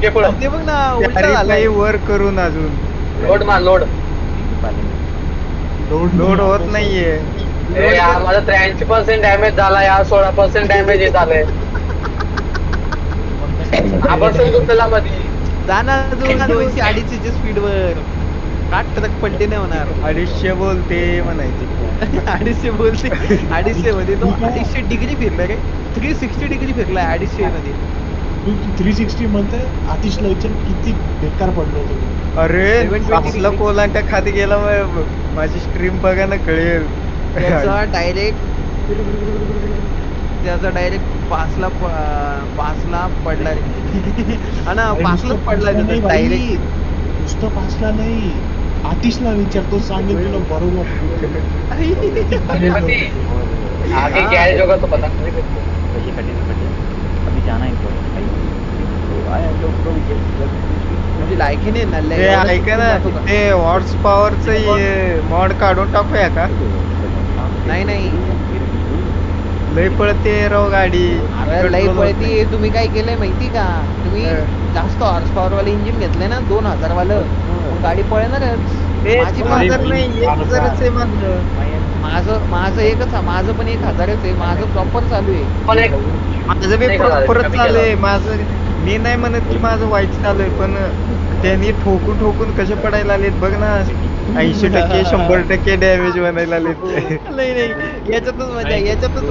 S4: घे पुढं
S1: ते बघ ना उलटा
S3: चारी
S1: झालाय.
S3: पाय वर करून अजून
S4: लोड मार लोड
S3: लोड होत नाहीये
S4: ए यार माझा 83% डॅमेज झाला यार 16% डॅमेज येत आले आपण गुप्तला मध्ये
S1: जा ना 200 250 स्पीड वर. का ट्रक पलटी नाही होणार
S3: 250 बोलते म्हणायचे
S1: 250 बोलते 250 मध्ये तो 250 डिग्री फिरला रे 360 डिग्री फिरलाय 250 मध्ये
S5: तू 360 म्हणते आतिशला विचार किती बेकार पडलो होतो मी.
S3: अरे
S1: 720
S3: असला कोलांट्या खाली गेला माझी स्ट्रीम बघा ना कळेल
S1: त्याचा डायरेक्ट 5ला पडला रे हा ना
S5: अरे
S1: 5लाच
S5: नुसतं
S1: पडला
S5: पाचला नाही बाई.
S1: डायरेक्ट
S5: नुसतं 5ला नाही आतिशला विचारतो सांगेल तुला बरोबर
S4: अरे आगे क्या है होगा तो पता नहीं
S2: वही कटे अभी जाना है इनको आया लोग तो
S1: म्हणजे लायकी नाही ना
S3: ते ऐका ना ते हॉर्स पॉवरच मॉड काढून टाकूया का
S1: नाही
S3: लय पळते राव गाडी
S1: अरे लई पळती तुम्ही काय केलंय माहिती का तुम्ही जास्त हॉर्स पॉवर वाले इंजिन घेतले ना 2000 वालं मग गाडी पळणारच माझी
S5: पण-
S3: 1000 नाही 1000च आहे
S1: माझं एकच माझं पण 1000च आहे माझं प्रॉपर चालू आहे
S4: पण एक
S3: माझं बी
S4: नाही
S3: प्रॉपरच
S4: कमी
S3: चालू आहे
S4: केलं.
S3: माझं मी नाही म्हणत की माझं वाईट चालू आहे पण त्यांनी ठोकून कसे पडायला आलेत बघ ना 80% 100% डॅमेज बनायला आलेत
S1: नाही याच्यातच मजा आहे याच्यातच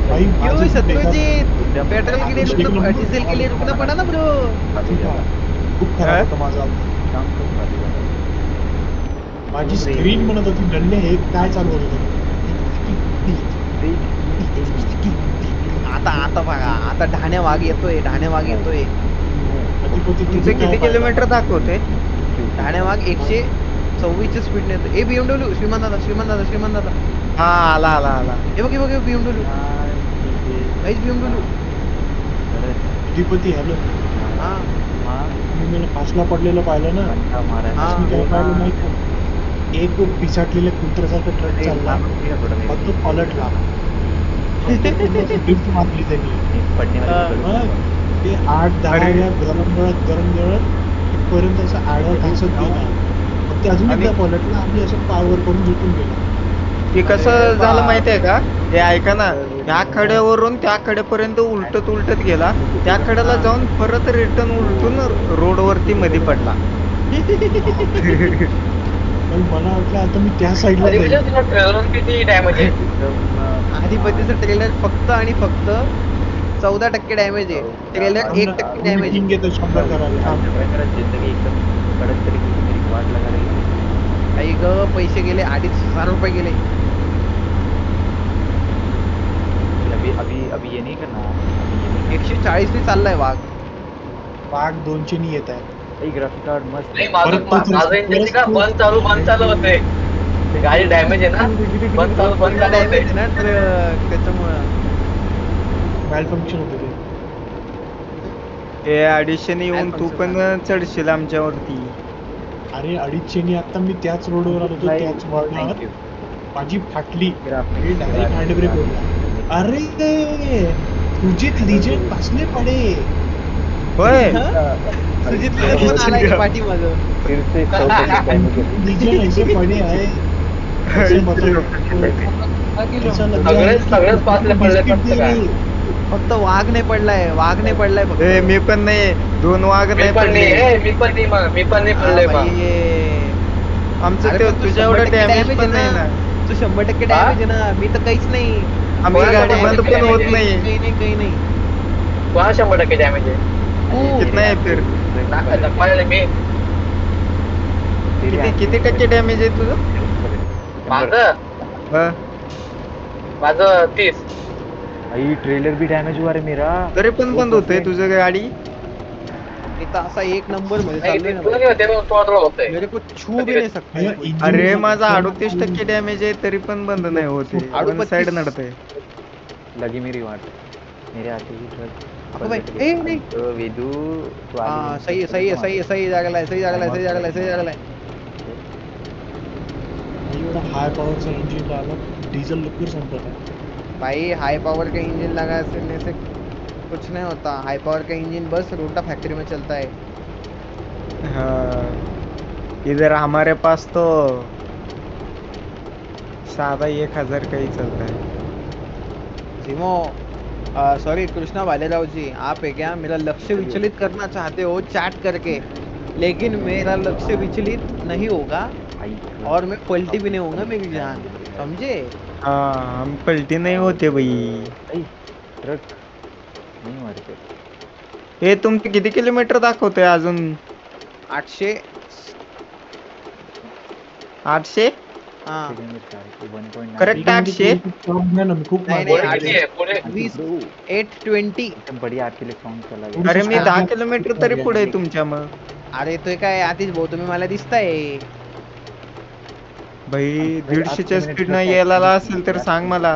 S5: भाई
S1: क्यों
S5: माझं
S1: शत्रुजीत
S2: एकदम-
S1: पेट्रोल के लिए रुकना डीजल के लिए रुकना पड़ा ना ब्रो
S5: बेकार. खूप खराब होतं माझा माझी स्क्रीन म्हणत होती नन्हे हे काय चालू होत होतं
S1: आता बघा आता ढाण्या वाघ येतोय
S5: अधिपती
S3: तुमचे किती किलोमीटर दाखवते
S1: ढाण्या वाघ 124 स्पीड ने येतो ए BMW श्रीमान दादा
S3: हा आला
S1: हे बघ BMW गाइस BMW
S5: अधिपती हॅलो
S1: हा
S5: मी मला 5ला पडलेलं पाहिलं ना
S1: हा.
S5: मी काय पाहिलं माहित का? एक पिसाटलेल्या कुत्र्यासारखा ट्रक चालला मग तो पलटला ड्रिफ्ट मारली त्यांनी मग ते 8-10
S3: अरे.
S5: वेळा गरम गळत पर्यंत असं आडवा घासत गेला मग ते अजून एकदा पलटला आणि असं पावर करून झुकून गेला
S3: की कसं झालं माहितीये का हे ऐका ना त्या कड्यावरून त्या कड्यापर्यंत उलटत गेला त्या कड्याला जाऊन परत रिटर्न उलटून रोडवरती मध्ये पडला
S5: पण मला वाटलं आता मी त्या साईडला
S4: अरे
S5: जाईल
S4: म्हणजे तुला ट्रेलर किती डॅमेज आहे
S1: अधिपतीचं ट्रेलर फक्त आणि फक्त 14% डॅमेज आहे ट्रेलर 1% डॅमेज
S5: किंग येतो 100 करायला
S2: जिंदगी एकदम कडक तरीके से मेरी वाट लगा रही है
S1: आई ग पैसे गेले 2,500 रुपये गेले
S2: अभी ये नहीं करना अभी ये नहीं
S1: 140 ने चाललाय वाघ
S5: वाघ 200 नी येत आहेत
S2: भाई ग्राफिक कार्ड मस्त
S4: नाही
S2: है.
S5: परत तोच
S4: माझं इंजिन का बंद चालू होते ते गाडी डॅमेज आहे ना बंद चालू होते
S1: डॅमेज आहे ना त्याच्यामुळं
S5: मॅल फंक्शन होते ते
S3: हे ॲडिशन येऊन तू पण चढशील आमच्यावरती
S5: अरे 250 आता मी त्याच रोडवर आलो होतो
S2: नाही,
S5: त्याच वळणावर
S2: thank you.
S5: माझी फाटली
S2: ग्राफिक
S5: मी डायरेक्ट हँडब्रेक होता अरे तुझे लिजेंड बसले पडे
S3: होय
S1: सुजित फोन आलाय की पाठीमागं
S2: फिर से 100% डैमेज है.
S5: लिजेंड ऐसे पडे आहे ऐसे मतलब ऐसा लग रहा है कि
S4: सगळेच पाचले पडले
S5: बिस्किट
S4: फक्त
S5: दे
S4: काय?
S5: रहे.
S1: फक्त वाघ नाही पडलाय फक्त
S3: ए मी पण नाही 2 वाघ
S4: मी
S3: नाही
S4: पण
S3: पडले
S4: नाही मी पण नाही पडलोय मग
S3: आमचं
S1: अरे
S3: ते
S1: पण तू
S3: तुझ्या
S1: 100%
S3: एवढं डॅमेज
S1: damage
S3: पण
S1: आहे
S3: नाही ना
S1: तू 100% डॅमेज आहे ना मी तर काहीच नाही
S3: आमची
S4: कोणाला
S3: गाडी बंद
S4: damage
S3: पण होत
S4: आहे?
S3: नाही
S1: काही नाही
S4: कोणा 100% डॅमेज आहे
S3: कितना आहे फिर
S4: दाखवायला मी
S3: किती टक्के डॅमेज आहे तुझं
S4: माझं 30
S2: भाई ट्रेलर भी डैमेज हुआ रे मेरा.
S3: तरी पण बंद होतंय तुझं गाडी
S1: इथं असा 1 नंबर मध्ये
S4: नाही,
S1: चाललोय ना
S4: तुला काय होते थोडा होतंय
S1: मेरे को छू भी नहीं सकता
S5: भैया,
S1: है कोई.
S5: इंजिन
S3: अरे
S5: मध्ये
S3: माझा
S5: इतना
S3: 38% डॅमेज आहे तरी पण बंद नाही होते
S1: 38
S3: साइड नडतंय
S2: लगी मेरी वाट. मेरे आते ही ट्रक.
S1: अबे भाई, ए नहीं
S2: तो वेदू तू आगे
S1: हाँ
S2: नहीं.
S1: सही जागला है सही जागला है
S5: एवढा हाय पॉवरचा इंजिन लावला डिझेल लवकर संपत आहे
S1: भाई हाई पावर का इंजन लगाने से कुछ नहीं होता हाई पावर का इंजन बस रोटा फैक्ट्री में चलता है
S3: हाँ इधर हमारे पास तो सादा 1000 का ही चलता है
S1: सिमो सॉरी कृष्णा भालेराव जी आप है क्या मेरा लक्ष्य विचलित करना चाहते हो चैट करके लेकिन मेरा लक्ष्य विचलित नहीं होगा और मैं पलटी भी नहीं होऊंगा मेरी जान, समझे?
S3: हाँ हम पलटी नहीं होते भाई.
S2: ट्रक नहीं मारते.
S3: हे तुमचे किती किलोमीटर दाखवतोय अजून?
S1: 800.
S3: 800
S1: हा.
S3: करेक्ट 800.
S5: घ्या ना, मी खूप
S1: नाही,
S5: मागे
S1: नाही,
S4: पुढे किती आहे पुढे?
S1: 20, 820.
S2: एकदम बढ़िया आपके लिए सॉन्ग चला गया.
S3: अरे मी
S5: हा.
S3: 10 किलोमीटर तरी पुढे आहे तुमच्या मग.
S1: अरे तो काय आतिश भाऊ तुम्ही मला दिसताय.
S3: भाई
S2: भाई,
S3: 150च्या
S2: 8
S3: स्पीड न
S2: मिनिट
S3: यायला असेल तर सांग मला.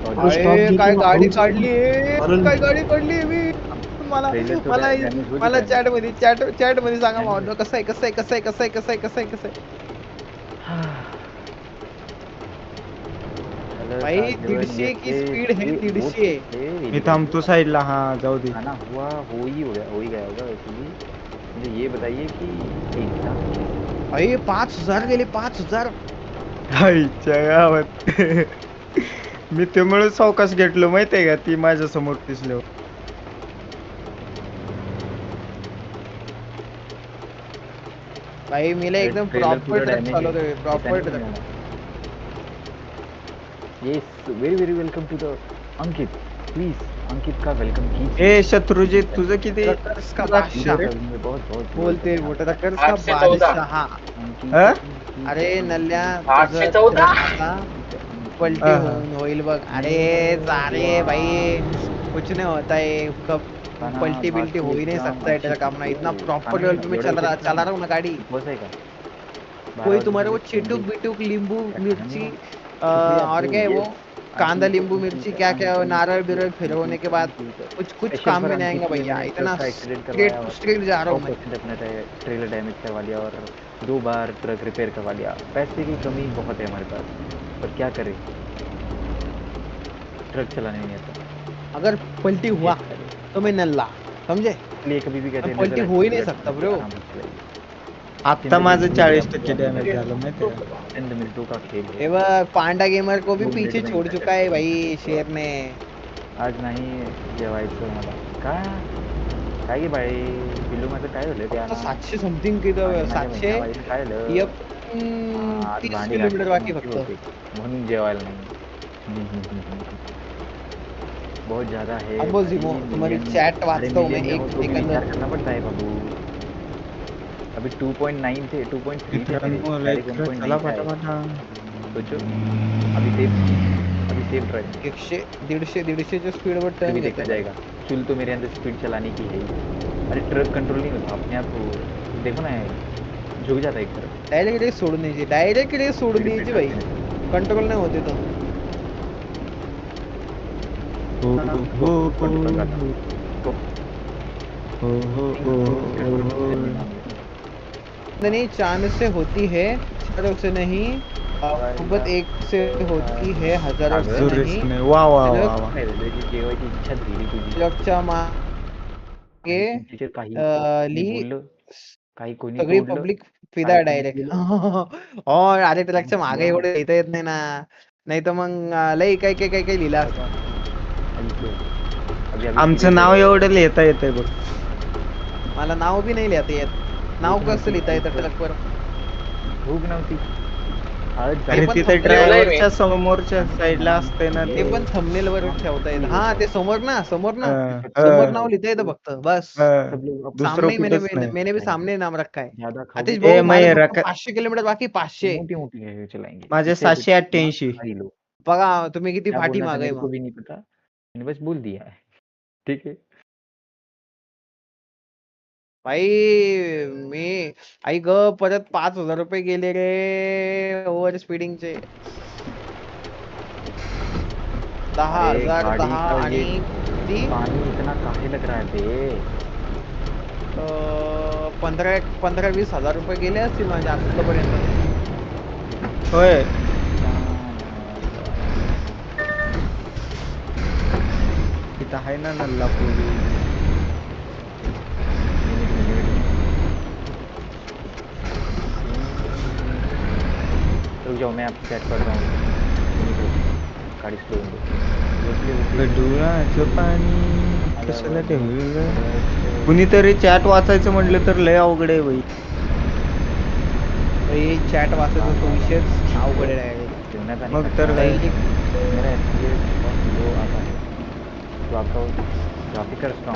S1: अरे काय गाडी काढली
S5: अरे.
S1: काय गाडी काढली मी. मला
S2: Trailer तो
S1: मला
S2: damage हो
S1: मला
S2: चुका है.
S1: चॅट मध्ये सांगा भाऊ कसं आहे. भाई 150 की स्पीड है, 150.
S3: मी थांबतो साईडला. हा जाऊ दे.
S2: खाना हुआ हो ही गया होगा वैसे भी. मुझे ये बताइए कि एग्जाम
S1: भाई 5000 गेले 5000.
S3: आईच्या गावात. मी त्यामुळे सावकाश घेतलो माहितीये का, ती माझ्या समोर दिसलो.
S1: भाई मेला एकदम प्रॉपर ट्रक चालवतोय proper truck.
S2: Yes very very welcome to the Ankit. Please Ankit का वेलकम कीजिए.
S3: ए शत्रुजीत तुझं किती?
S1: ट्रकर्स का बादशाह
S2: बहुत बहुत
S1: बोलते ट्रकर्स का
S4: 814.
S1: बादशाह.
S3: हा?
S1: अरे नल्या
S4: 814.
S1: पलटी
S3: हा.
S1: होईल बघ. अरे जा रे भाई कुछ नहीं होता है कब पलटी बिल्टी हो ही नहीं सकता है ट्रक अपना. इतना प्रॉपर लेवल पे मैं चला रहा हूँ ना गाड़ी.
S2: बस है का
S1: कोई तुम्हारे वो चिटुक बिटुक नींबू मिर्ची और क्या है वो कांदा नींबू मिर्ची क्या क्या नारळ बिरळ फिरवने के बाद कुछ काम में नहीं आएगा भैया. इतना स्ट्रेट जा रहा हूँ मैं.
S2: अपना ट्रेलर डैमेज करवा लिया और 2 बार ट्रक रिपेयर करवा लिया. पैसे की कमी बहुत है हमारे पास पर क्या करें, ट्रक चलाने नहीं आता.
S1: अगर पलटी हुआ तो मैं नल्ला, समझे?
S2: इसलिए कभी भी कहते हैं
S1: पलटी
S2: नजर
S1: हो ही
S2: आती
S1: नहीं
S2: है,
S1: सकता ब्रो.
S3: आता माझं 40% डॅमेज झालं माहितीये का?
S2: चंद मिनटों का खेल है.
S1: ये बघ पांडा गेमर को भी पीछे छोड़ चुका है भाई शेर ने.
S2: आज नाही जेवायचं मला. काय की बाई पिल्लू माझं काय झालं ते
S1: आता 700 समथिंग किती 700
S2: काय झालं?
S1: यप 30 किलोमीटर बाकी फक्त.
S2: म्हणून जेवायला नाही. बहुत ज्यादा है
S1: अब जिमो तुम्हारी चैट वाचता हूँ मैं एक सेकंड.
S2: करना पड़ता है बाबू. अभी 2.9 थे 2.3 थे
S3: चला पटापटा.
S2: सोचो अभी सेफ ड्राइव
S1: 100 150 च्या स्पीड वर
S2: तभी
S1: टर्न
S2: देखा जाएगा. चुल तो मेरे अंदर स्पीड चलाने की है. अरे ट्रक कंट्रोल नहीं होता अपने आप को. देखो ना झुक जाता है एक तरफ.
S1: डायरेक्ट रेस सोडून द्यायची भाई. कंट्रोल नाही होते तो. नहीं चांद से होती है हजारों से नहीं. मोहब्बत एक से होती है हजारों से नहीं.
S3: वा वा वा वा.
S2: जेवायची इच्छा झाली तुझी.
S1: ट्रकच्या मागे
S2: तिचे काही
S1: ली
S2: बोललं, काही कोणी
S1: सगळी
S2: तोडलं.
S1: पब्लिक फिदा डायरेक्ट. और अरे ट्रकच्या मागे एवढं लिहिता येत नाही ना. नाही तर मग लई काही लिहिलं असतं.
S3: आमचं नाव एवढं लिहिता येतंय बघ.
S1: मला नाव बी नाही लिहिता येत. नाव कसं लिहिता येतं ट्रकवर?
S2: भूक नव्हती.
S3: आणि
S1: पण
S3: तिथे
S1: thumbnail
S3: ड्रायव्हरच्या समोरच्या साईडला असते ना
S1: ते पण थंबनेल वर ठेवता येतं. हा ते समोर ना समोर
S3: हा.
S1: नाव लिहिता येतं फक्त बस.
S3: दुसरं
S1: सामने
S3: कुठंच नाही.
S1: मैंने भी सामने नाम रखा है.
S2: ज्यादा
S1: आतिश
S3: ए,
S1: भाऊ
S3: मैं
S1: माझं
S3: रख-
S1: फक्त 500 किलोमीटर बाकी 500.
S2: मोठी मोठी चलाएंगे.
S3: माझे 788.
S1: बघा तुम्ही किती
S2: क्या
S1: पाठी
S2: बोलना था
S1: मागे
S2: मेरे को भी नहीं पता. मैंने बस बोल दिया है. ठीक है.
S1: भाई मी आई ग परत 5000 रुपये गेले रे ओव्हर स्पीडिंगचे. 10,000
S2: गाड़ी
S1: 10
S2: का
S1: आणि
S2: ये
S1: किती
S2: पानी इतना काहे लग रहा है बे.
S1: 15-20 हजार रुपये गेले असतील माझ्या आतापर्यंत.
S3: होय. इथं आहे ना नल्ला पोलीस.
S2: रुक जाओ मैं आपकी चैट पढ़ रहा हूँ. गाड़ी स्लो
S3: डोळ्याचं पाणी कशाला ठेवलं कुणीतरी चॅट वाचायचं म्हटलं तर लय अवघड आहे बाई.
S1: चॅट वाचायचा तो विषयच अवघड आहे.
S3: मग तर काय.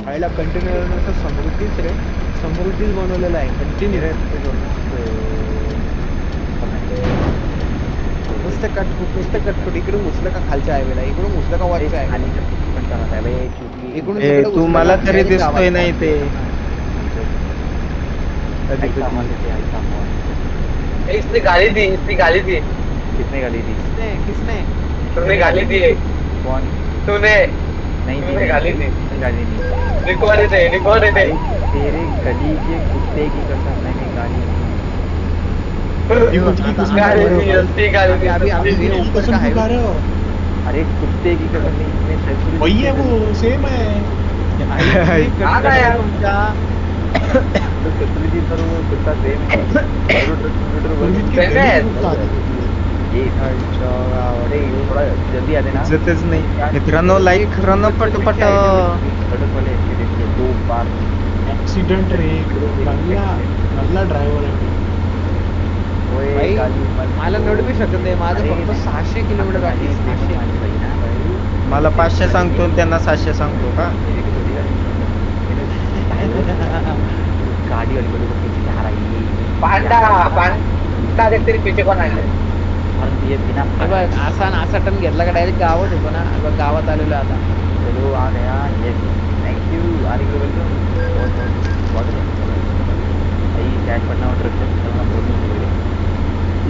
S1: पहिला कंटिन्यू समृद्धीच रे, समृद्धीच बनवलेला आहे कंटिन्यू. नुसतं कटकुट इकडून घुसलं का खालच्या हायवेला, इकडून घुसलं का वरच्या हायवेला, इकडून
S3: ए,
S1: तिकडे
S3: तू
S1: घुसलं
S3: मला
S1: का
S3: तरी
S1: direct
S3: दिसतोय
S1: गावात.
S3: नाही ते
S4: इसने गाली दी, इसने गाली दी,
S2: किसने गाली दी?
S1: किसने
S4: तूने गाली दी,
S2: कौन?
S4: तूने
S2: नहीं
S4: तूने गाली दी,
S2: गाली नहीं।
S4: रिकॉर्ड है
S2: तेरे गली के कुत्ते की कसम मैंने गाली दी।
S5: कुछ की कसम
S4: गाली
S5: खा रहे
S4: दी,
S5: हो?
S4: उसकी गाली दी,
S1: अभी
S5: कुछ की
S1: ऊपर
S5: कसम
S1: का
S5: क्यों खा
S1: हाईवे
S5: रहे हो?
S2: अरे कुत्ते की कसम नहीं, इसने शैतानी
S5: वही है वो, सेम है.
S4: आ गया यार.
S2: तो शत्रुजी पर वो कुत्ता सेम है।
S5: रोहित की
S4: सेम है.
S5: गली में कुत्ता आती है.
S2: ये अरे ये थोड़ा जल्दी आ देना।
S3: इज्जतच नाही मित्रांनो. लाईक करा ना पटपट.
S2: सड़क वाले एक्सीडेंट के 2 बार
S5: एक्सीडेंट रे, नल्ला ड्रायव्हर आहे.
S2: ओए
S1: भाई,
S2: गाली मत
S1: मला नड बी शकत नाही. माझं फक्त 600 किलोमीटर बाकी आहे, 600.
S3: मला 500 सांगतो आणि त्यांना 700 सांगतो का?
S2: गाड़ी वाली बड़ी पीछे जा रही है।
S4: पांडा देख तेरे पीछे कौन आया है?
S2: और ये बिना
S1: हे बघ, असा टर्न घेतला का डायरेक्ट गावात होतो ना. बघ, गावात आलेलो आता.
S2: चलो आ गया। यस थैंक यू आने के लिए वेलकम। बहुत भाई चैट पढ़ना और ट्रक चलना बहुत मुश्किल है,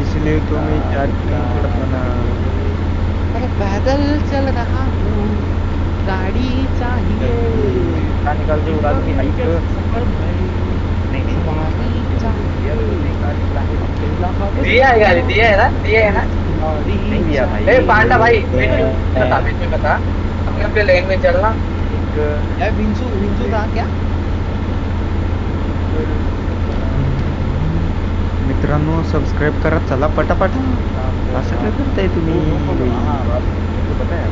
S3: इसलिए तो मैं चैट नहीं करता ना.
S1: अरे पैदल चल रहा हूँ, गाड़ी चाहिए.
S2: कहाँ निकाल के उड़ा दूंगी हाइक।
S1: सफर में
S2: नहीं
S1: गाड़ी चाहिए.
S4: दिया है गाली, दिया है ना, दिया है ना.
S2: नहीं दिया भाई।
S4: ए पांडा भाई, बीच में बता, अपने अपने लेन में चलना.
S1: ए, विंचू था क्या?
S3: मित्रांनो सबस्क्राईब करा चला पटापट. असं काय करताय तुम्ही?
S2: पता है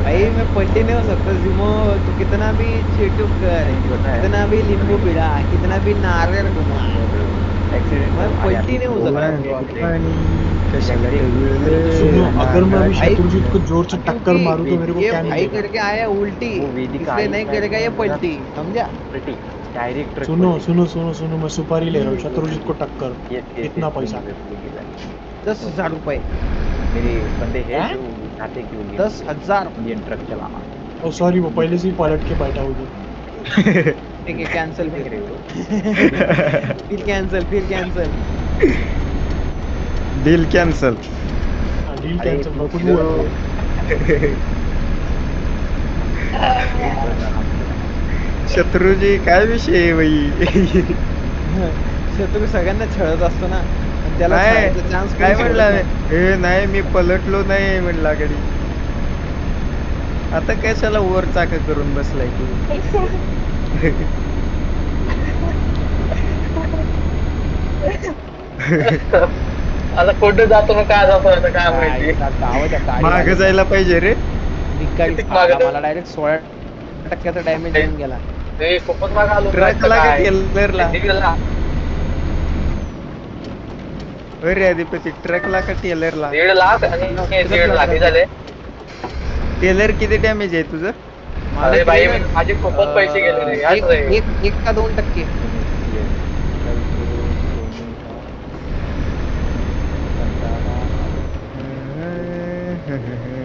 S1: भाई मैं पलटी नहीं हो सकता जिमो. तू कितना भी चेटू कर, कितना भी नींबू पिला, कितना भी नारियल घुमा, मैं पलटी नहीं हो सकता.
S3: कशाला
S5: सुनो, अगर मैं अभी
S1: भाई-
S5: शत्रुजीत को जोर से टक्कर मारूं तो मेरे को
S1: ये
S5: क्या
S1: भाई
S5: मिलेगा?
S1: करके आया उल्टी,
S2: वो वेदिका
S1: इसलिए
S2: आई
S1: नहीं
S2: है।
S1: करेगा ये पलटी, समझा?
S2: डायरेक्ट
S5: सुनो, मैं सुपारी ले रहा हूँ. शत्रुजीत को टक्कर. कितना पैसा?
S1: 10,000 रुपए.
S2: मेरे बंदे हैं
S1: हैं?
S2: जो चाहते कि वो
S1: 10,000.
S2: इंडियन ट्रक चलाना।
S5: ओ सॉरी, वो पहले से ही पलट के बैठा हुआ.
S1: ठीक है, कैंसिल फिर. फिर कैंसिल.
S3: Deal cancel.
S5: डील
S2: अरे,
S5: कैंसिल. मैं कुछ
S2: लो।
S5: बोल रहा हूँ.
S3: शत्रुजी काय विषय आहे बाई?
S1: शत्रू सगळ्यांना छळत असतो ना, आणि त्याला
S3: नाही,
S1: छळायचा चान्स
S3: काय म्हणला? हे नाही मी पलटलो नाही म्हणला गडी. आता कशाला वर चाक करून बसलाय तू?
S4: आता कुठं जातो ना काय जातो आता काय माहिती.
S3: माग जायला पाहिजे रे.
S4: किती मागं?
S1: मला डायरेक्ट 16% डॅमेज येऊन गेला.
S4: ते खूपच मागं आलो.
S3: ट्रकला का टेलरला?
S4: टेलरला.
S3: अरे अधिपती ट्रकला का टेलरला?
S4: 1.5 लाख आणि 1.5 लाख हे झाले.
S3: टेलर किती डॅमेज आहे तुझं?
S4: अरे भाई माझे खूपच पैसे गेले रे. यार रे.
S1: 1 का 2%.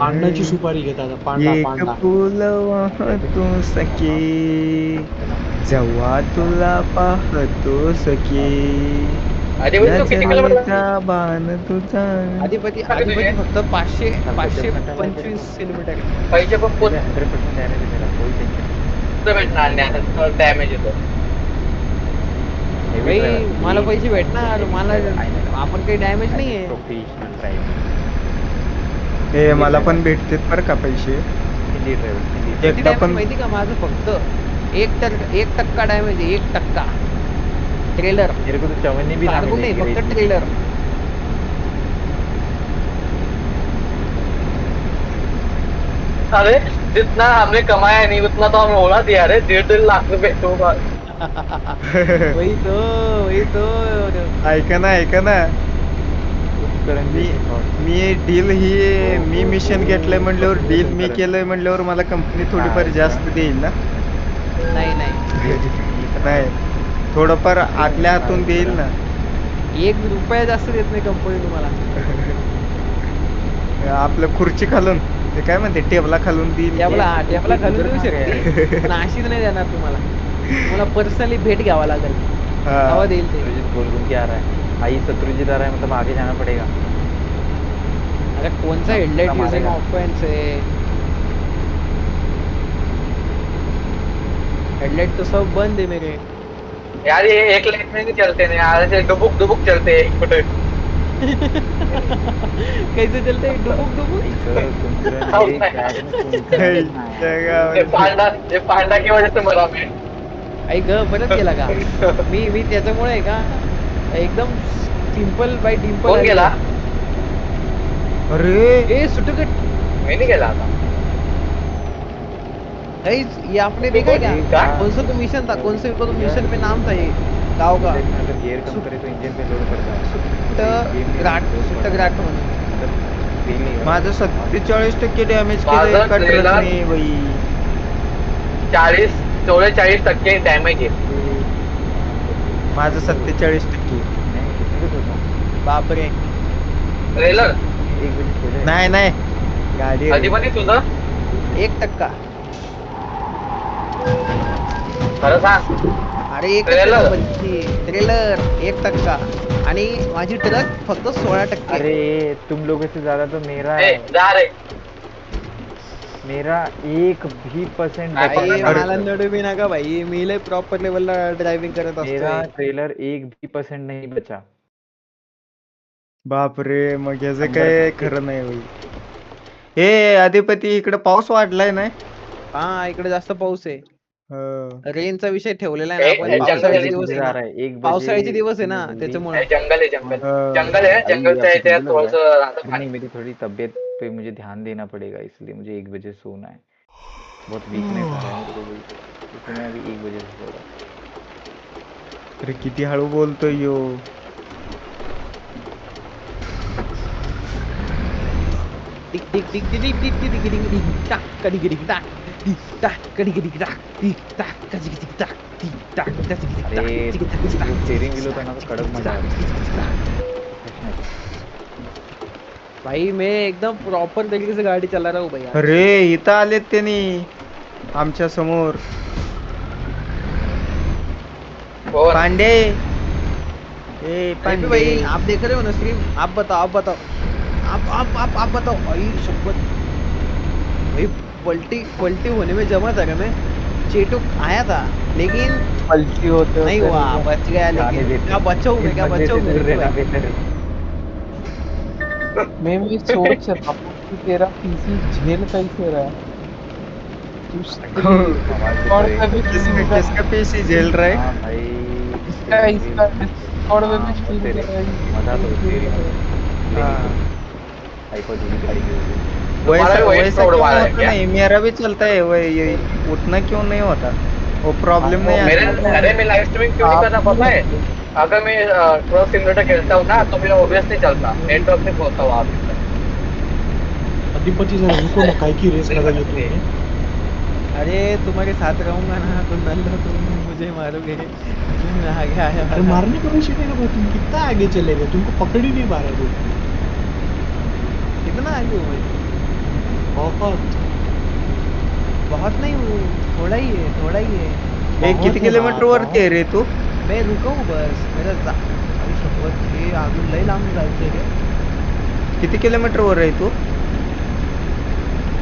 S5: पांडाची सुपारी घेत आता. पांडा
S3: एक फुल वाहतो सखे जेव्हा तुला पाहतो सखे.
S4: अरे भाई तू किती किलोमीटर
S3: नजरेचा बाण तुझा.
S1: अधिपती फक्त 525 किलोमीटर आहे.
S4: पैसे पण पूर्ण
S2: 100% डैमेज है मेरा, कोई टेंशन
S4: भेटणार नाही. डॅमेज येतो.
S2: नहीं।
S1: भाई मला पैसे भेटणार, मला आपण काही डॅमेज नाही आहे.
S2: प्रोफेशनल ड्राइवर
S3: हे मला पण भेटतेत बरं का पैसे.
S2: हिंदी ड्राइवर हिंदी
S1: किती
S3: एकदा
S1: डॅमेज
S3: पण
S1: माहिती का? माझं फक्त 1% डॅमेज आहे. 1%. ट्रेलर
S2: मेरे को तो चवन्नी भी ना
S1: कार्गो नाही,
S2: मिलेगी
S1: फक्त
S2: रेस में।
S1: ट्रेलर.
S4: अरे जितना हमने कमाया नहीं उतना तो हमें होना दिया रे 1.5 लाख रुपए तो
S1: वही तो
S3: ऐका ना मी डील ही मी मिशन घेतलंय म्हणल्यावर डील मी केलंय म्हणल्यावर मला कंपनी थोडीफार जास्त देईल ना.
S1: नाही
S3: नाही थोडंफार आतल्या हातून देईल ना.
S1: 1 रुपया जास्त देत नाही कंपनी तुम्हाला.
S3: आपलं खुर्ची खालून ते काय म्हणते टेबला खालून देईल.
S1: टेबला घालून देऊ शकते पण अशीच नाही देणार तुम्हाला पर्सनली भेट घ्यावा लागेल. हवा देईल ते.
S2: गोलगुम क्या आ रहा है भाई, शत्रुजीत आ रहा है मतलब आगे जाना पड़ेगा.
S1: अरे कौन सा हेडलाइट यूजिंग ऑफेंस है? हेडलाइट तो सब बंद है मेरे
S4: यार. ये 1 लाख में नहीं चलते नहीं यार, ऐसे डुबुक चलते हैं 1 फुट.
S1: कैसे चलते हैं डुबुक?
S4: ये पांडा की वजह से मरा मैं.
S1: आई ग परत गेला का? मी त्याच्यामुळे आहे का एकदम सिंपल बाय डिंपल.
S4: कोण गेला?
S3: अरे
S1: ए सुटकट
S4: मी नहीं गेला आता.
S1: गाइस ये आपने देखा क्या? कौन सा तो मिशन था? कौन से तो मिशन पे नाम था ये गांव का?
S2: अगर गियर कम करे तो इंजन पे लोड पड़ता है.
S1: सुट्टग्राट म्हणून.
S3: माझं 47% डॅमेज केलंय का ट्रकने बाई.
S4: 44% डॅमेज आहे.
S3: माझं 47%.
S1: बापरे.
S4: ट्रेलर
S3: नाही गाडी
S4: अधिपती तुझं
S1: 1%.
S4: खरं सांग.
S1: अरे 1% ट्रेलर 1% आणि माझी ट्रक फक्त 16%.
S2: अरे तुम लोगों से ज्यादा तो मेरा
S4: ए
S2: है.
S4: जा रे.
S2: मेरा 1%
S1: भाई मला नडू बी नका भाई. मी लय प्रॉपर लेवलला ड्रायव्हिंग करत
S2: मेरा
S1: असतो.
S2: ट्रेलर 1% नहीं बचा.
S3: बापरे मग याचं काय खरं नाही बाई. हे अधिपती इकडे पाऊस वाढलाय ना.
S1: हा इकडे जास्त पाऊस आहे.
S3: हो.
S1: रेनचा विषय ठेवलेला आहे ना आपण. पावसाळ्याचे दिवस आहे ना. पावसाळ्याचे दिवस आहे ना त्याच्यामुळे.
S4: जंगल है. जंगल से ऐसे थोड़ा
S2: नहीं, मेरी थोड़ी तबीयत पे मुझे ध्यान देना पड़ेगा, इसलिए मुझे 1 बजे सोना है. बहुत वीकनेस आ रहा है मेरे को भाई, इसलिए मैं अभी 1 बजे से सो रहा हूँ.
S3: अरे किती हळू बोलतोय यो.
S1: Tick tick tick tick tick tick tick tick tick tock कडी कडी टाक टिक टाक कडी कडी टाक टिक टाक कडी कडी टाक टिक टाक कडी कडी
S2: अरे
S1: टाक.
S2: जो स्टीयरिंग व्हील होता ना तो कडक मजा आया.
S1: भाई मैं एकदम प्रॉपर तरीके से गाड़ी चला रहा हूँ भैया.
S3: अरे इथं आलेत त्यांनी आमच्या समोर. पांडे. ए पांडे
S1: भाई आप देख रहे हो ना स्ट्रीम? आप बताओ आप बताओ. भाई शपथ भाई पलटी होने में जमा था मैं. चेटुक आया था लेकिन
S8: पलटी होते
S1: नहीं हुआ. बच गया लेकिन क्या बचाऊं मैं.
S8: मैं भी सोच रहा हूँ कि तेरा पीसी झेल कैसे रहा है. और कभी
S3: किसका पीसी झेल रहा है?
S2: हाँ भाई
S8: इसका और में भी स्ट्रीम कर रहा है.
S2: मजा तो तेरी आईको दूरी गाड़ी की
S3: वैसा क्यों होता नहीं? मेरा भी चलता है ये उतना क्यों नहीं होता? वो प्रॉब्लम नहीं आता.
S4: अरे मैं लाइव स्ट्रीमिंग क्यों नहीं करना पता है? अगर मैं ट्रक सिमुलेटर खेलता हूँ ना तो मेरा ओबीएस नहीं चलता. नेटवर्क से पहुंचता हूँ. आप
S5: अधिपति जरा रुको ना, काय की रेस लगाइए तुमने.
S1: अरे तुम्हारे साथ रहूंगा ना तो नल्लो तुम मुझे मारोगे. आगे आया.
S5: अरे मारने का विषय नहीं ना, तुम कितना आगे चले गए, तुमको पकड़ ही नहीं पा रहे थे.
S1: कितना आगे हो? बहुत नहीं हूँ. थोड़ा ही है.
S3: किती किलोमीटर वरती आहे रे तू?
S1: मैं रुका हूँ बस. मेरा अरे शपथ हे अजून लई लांब जायचंय रे.
S3: किती किलोमीटर वर आहे तू?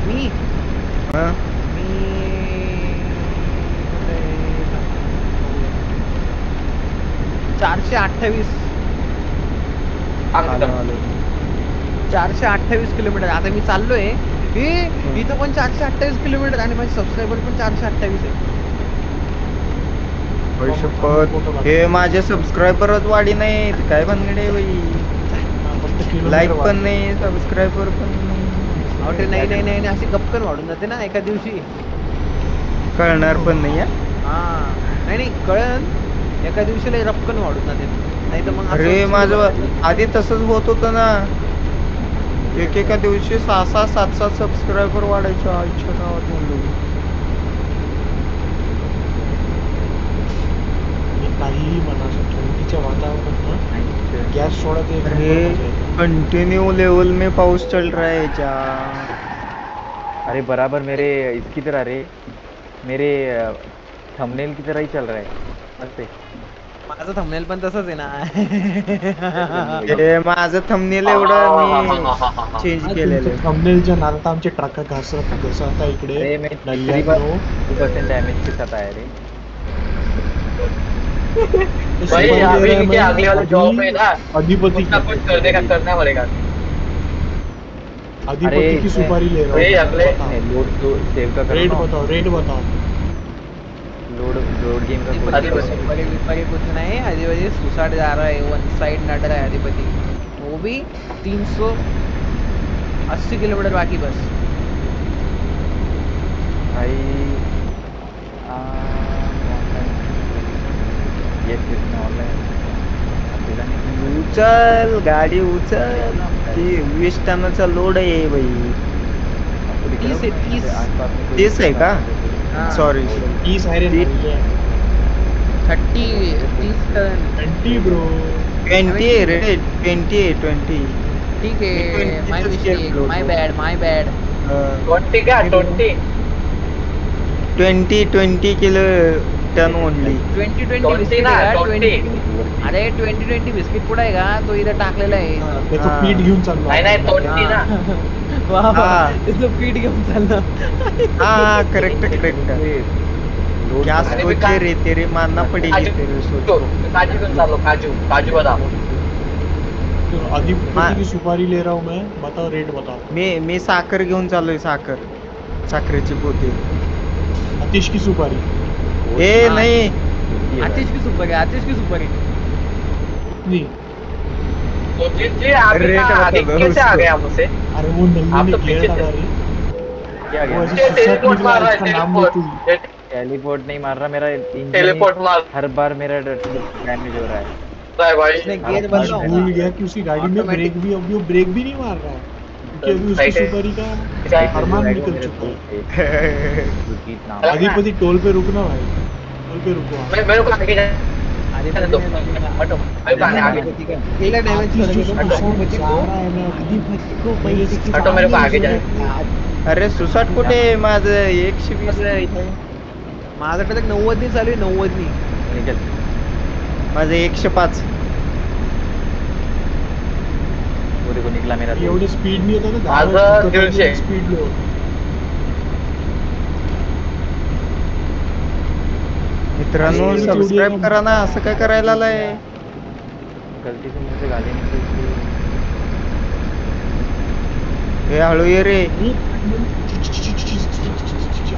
S1: मी
S3: हा
S1: 428 किलोमीटर. आता मी चाललोय. इथं पण 428 किलोमीटर आणि माझे सबस्क्रायबर पण 428 आहे.
S3: हे माझे सबस्क्रायबरच वाढी नाही. काय भानगड आहे बाई. लाईक पण नाही, सबस्क्रायबर पण नाही.
S1: ते नाही अशी गपकन वाढून जाते ना एका दिवशी.
S3: कळणार पण नाही आहे.
S1: हा नाही कळन एका दिवशीला रपकन वाढून जाते. नाही तर मग असं
S3: अरे
S1: सुरू
S3: माझं
S1: वाढतं.
S3: आधी तसंच होत होतं ना. एकेका दिवशी 6-6 7-7 सबस्क्रायबर वाढायचे. आजच्या गावात म्हणलो.
S5: काहीही म्हणा असं थंडीच्या वातावरणात गॅस सोडायचं एक
S3: अरे
S5: नंबर मजा येते.
S3: कंटिन्यू लेवल में पाऊस चल रहा है जा.
S2: अरे बराबर मेरे इसकी तरह रे, मेरे थंबनेल की तरह ही चल रहा है मस्त आहे.
S1: माझं थंबनेल पण तसंच आहे ना.
S3: हे माझं थंबनेल एवढं मी चेंज केलेलं आहे.
S5: थंबनेलच्या नादात आमचे ट्रक घसरता इकडे
S2: अरे मैं तीसरी बार 2% डैमेज के साथ आया रे.
S4: भाई अभी इनके अगले वाले जॉब में ना
S5: अधिपति
S4: कुछ ना कुछ करना पड़ेगा.
S5: अधिपति की सुपारी ले
S4: भाई
S5: रहा
S4: अगले
S5: हूँ.
S2: लोड सेव का
S5: रेट
S2: करो.
S5: बताओ, रेट बताओ.
S2: लोड गेम का
S4: अधिपति.
S1: अधिपति कुछ नहीं, अधिपति सुसाइड जा रहा है, वन साइड नट रहा है अधिपति. वो भी 380 किलोमीटर बाकी बस.
S2: भाई येस ऑनलाइन अकेला नहीं.
S3: उचल गाडी उचल. ती 20 टनाचा लोड आहे बाई.
S2: आपको दिख रहा
S1: 30 है,
S2: होगा
S1: 30.
S2: आसपास में कोई
S3: 30 है का?
S1: हाँ.
S3: सॉरी
S5: 30 आहे रे.
S1: 30 टन.
S5: 20 ब्रो.
S3: 20 आहे रे. 20 आहे 20.
S1: ठीक है, माय मिस्टेक, माय बॅड.
S4: 20 का 20
S3: 20 किलो टन ओनली.
S1: 20
S4: 20
S1: बिस्किट
S4: ना,
S1: आहे का?
S4: 20.
S1: 20. अरे 20 बिस्किट पुडा आहे का तो इथं टाकलेला आहे.
S5: त्याचं
S3: हा.
S5: पीठ घेऊन चाललो.
S4: नाही 20 ना.
S1: वा वा,
S3: हा.
S1: त्याचं पीठ घेऊन चाललं.
S3: हाँ करेक्ट करेक्ट. क्या
S4: अरे मी
S3: सोचे रे तेरे मानना पडेगी
S4: काजू
S3: तेरे सोच.
S4: काजू घेऊन चाललो. काजू बदाम.
S5: तो अधिपति की सुपारी ले रहा हूँ मैं. बताओ रेट बताओ.
S3: मी साखर घेऊन चाललोय. साखरेची पोते.
S5: आतिश की सुपारी.
S3: ए
S1: हाँ.
S3: नाही
S1: आतिश की सुपारी.
S5: नहीं.
S4: तो जी आगे
S3: रेट
S4: आगे
S3: बता दो
S4: कैसे आ
S3: उसको.
S4: गए आप मुझसे.
S5: अरे वो नल्ली
S4: आप
S5: ने
S4: तो
S5: घेर
S4: पीछे
S5: डाला
S4: थे.
S5: रे.
S2: क्या
S5: वो
S2: गया
S5: ऐसे सुसाइड
S4: टेलीपोर्ट
S5: निकला
S4: मार रहा है.
S5: उसका नाम लेते ही.
S2: टेलीपोर्ट नहीं मार रहा. मेरा इंजन
S4: टेलीपोर्ट मार
S2: हर बार मेरा डैमेज हो रहा है.
S4: रहा है भाई.
S1: उसने गियर
S5: मैं
S1: बदला
S5: भूल
S1: होगा.
S5: गया कि उसकी गाड़ी में
S1: Automatic.
S5: ब्रेक भी अभी वो ब्रेक भी नहीं मार रहा है क्योंकि अभी उसकी
S4: Right है.
S5: सुपारी का
S4: क्या-
S5: फरमान निकल चुका है.
S4: अरे
S5: अधिपति टोल पे रुकना भाई. टोल पे रुको आप.
S4: मेरे को आगे जाने
S1: अधिपति
S4: दो.
S1: ने लगेगा.
S4: हटो. मेरे को आगे
S1: केला डॅमेज
S5: आतिश जो
S1: करेगा.
S5: सुसाइड जा रहा है ना
S1: अधिपति को पैसे की
S4: हटो, मेरे को आगे जाने.
S3: अरे सुसाट कुठे आहे? माझं 120 आहे.
S1: माझं तर 90 नी चालू आहे. 90 नी.
S2: निकल.
S3: माझं 105.
S2: वो देखो निकला मेरा.
S5: एवढे स्पीड नाही होतं ना.
S4: माझं 150.
S5: Speed low.
S3: मित्रांनो
S5: अरे,
S3: सबस्क्राईब
S5: एवढी-
S3: करा ना. असं काय करायला आलाय?
S2: गलती से मुझसे गाली निकली इसलिए.
S3: हे हळू ये रे.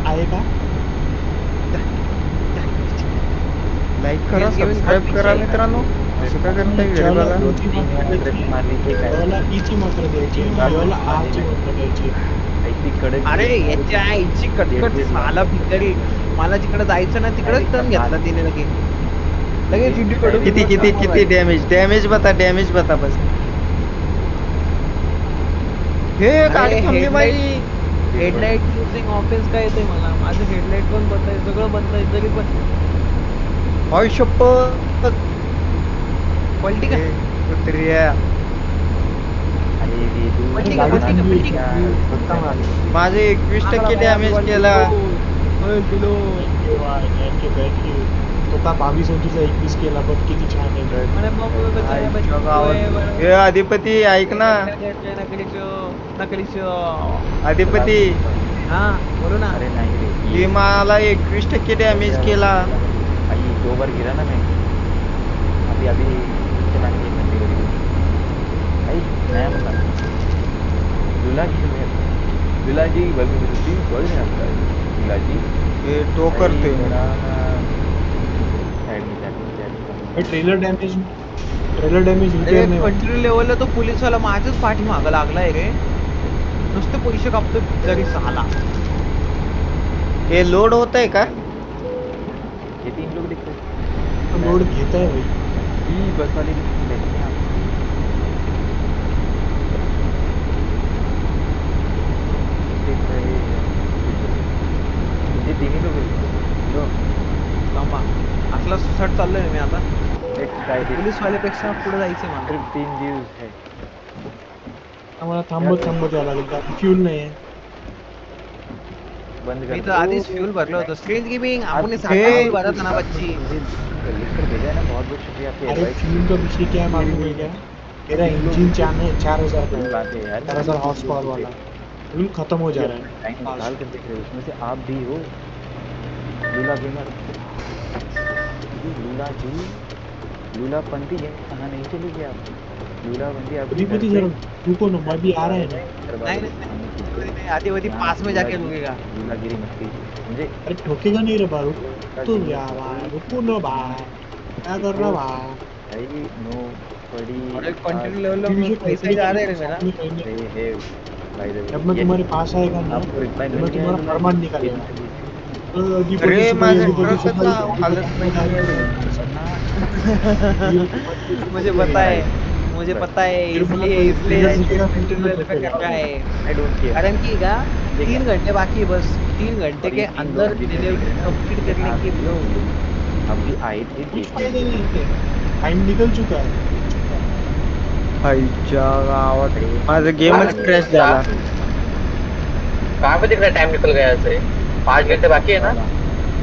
S5: आहे का?
S3: लाईक करा
S1: Yes, even
S3: सबस्क्राईब
S1: public
S3: करा
S1: आहे.
S3: मित्रांनो. असं काय करताय
S5: ज्याला
S3: व्हिडिओला?
S5: ईची मात्रा द्यायची,
S2: मारली ठीक आहे.
S5: ज्याला ईची मात्रा द्यायची, ज्याला आची मात्रा द्यायची.
S2: ऐसी कडक.
S1: अरे याच्या आईची कटकट साला भिकारी. मला जिकडे जायचं ना तिकडेच टर्न घेतला तिने लगेच इंडिकडून.
S3: किती डॅमेज बता बस. हे गाडी थांबली बाई.
S1: हेडलाईट युजिंग ऑफेन्स काय येते मला. माझं हेडलाईट पण बंद आहे, सगळं बंद आहे तरी पण
S3: हाय शपथ.
S1: क्वालिटी काय.
S3: कुत्र्या.
S2: अरे ये तू
S1: पण ठीक
S5: आहे, पण ठीक आहे, पण ठीक
S2: क्या-
S3: माझे 21% डॅमेज केला.
S1: किलो.
S5: तो का 22-25 21 केला पण किती छान आहे.
S3: हे अधिपती ऐक ना. अधिपती
S1: हा बोलो ना.
S2: अरे नहीं रे.
S3: हे मला 21% डॅमेज केला.
S2: भाई 2 बार गिरा ना मैं. अभी चलाने की हिम्मत नहीं करी. भाई नया बता. लुला जी बल्कि बोल रहे हैं लुला जी.
S3: हे तो करते.
S2: साइड में जाते.
S5: हे ट्रेलर डॅमेज रिपेअर नाही होत.
S1: कंट्री लेवलला तो पोलिसवाला माझ्याच पाठीमागं लागलाय रे. नुसते पैसे कापतो भिकारी साला.
S3: हे लोड होत आहे का?
S2: ये 3 लोग दिखते हैं.
S5: लोड घेत आहे भाई.
S2: ई बस वाले की बैठे हैं आप. देख रहे हैं. ये 3 ही लोग हैं. लो
S1: थांबा. असला सुसाट चाललोय मी आता.
S2: नेक्स्ट काय ते
S1: पोलीस वाल्यापेक्षा पुढे जायचंय मला.
S2: सिर्फ 3 व्यूज है.
S5: आम्हाला थांबत यावं लागेल का फ्यूल नाही आहे.
S2: बंद
S1: मी
S2: कर
S1: तर आधीच फ्यूल भरलं होतं. स्ट्रेंज गेमिंग आपण
S2: हे-
S1: सारखा फ्यूल भरत ना बच्ची.
S2: लिख कर भेजा है ना. बहुत बहुत शुक्रिया आपके
S5: अरे
S2: एडवाइस.
S5: फ्यूल का विषय क्या है मालूम है क्या? मेरा इंजन 4000 का है.
S2: बात है यार.
S5: 4000 हॉर्स पावर वाला फ्यूल खत्म हो जा रहा है.
S2: टाइम निकाल कर देख रहे हो. उसमें से आप भी हो. लूला गेमर. लूला जी. लूला पंथी है. कहाँ नहीं चली गई आप. लूला पंथी आप
S5: अधिपति जरा रुको ना, मैं भी आ रहा है ना.
S1: नहीं नहीं आधी वधी पास में जाके रुकेगा.
S2: लूलागिरी मत कीजिए. मुझे
S5: अरे ठोकेगा नहीं रे भाई. तो क्या भाई, रुको ना भाई, क्या कर रहा भाई?
S2: भाई नो पड़ी.
S1: और कंटिन्यू लेवल
S5: फिर
S1: में
S5: मुझे
S1: पैसे जा रहे हैं मेरा.
S5: सामने कहीं
S2: रे
S5: नहीं.
S2: है भाई रे.
S5: जब मैं तुम्हारे पास आएगा ना,
S2: आपको रिप्लाई
S5: तो मैं तुम्हारा फरमान निकालेगा. अधिपति
S3: अरे
S5: सुपारी,
S3: माझं
S5: अधिपति
S3: ट्रकच
S5: सुपारी,
S3: हालत
S5: अधिपति
S3: नाही.
S1: मुझे पता है. मुझे पता है इसलिए कंटिन्यू पे कर रहा है.
S2: I don't care.
S1: कारण की का 3 घंटे बाकी है बस. 3 घंटे के अंदर डिलीवरी कंप्लीट करने की
S2: अभी आए थे
S5: कुछ फायदा नहीं है. टाइम निकल चुका है.
S3: आईच्या गावात माझा गेमच क्रॅश झाला.
S4: कहाँ पे दिख रहा है टाइम निकल गया ऐसे. 5 घंटे बाकी है ना.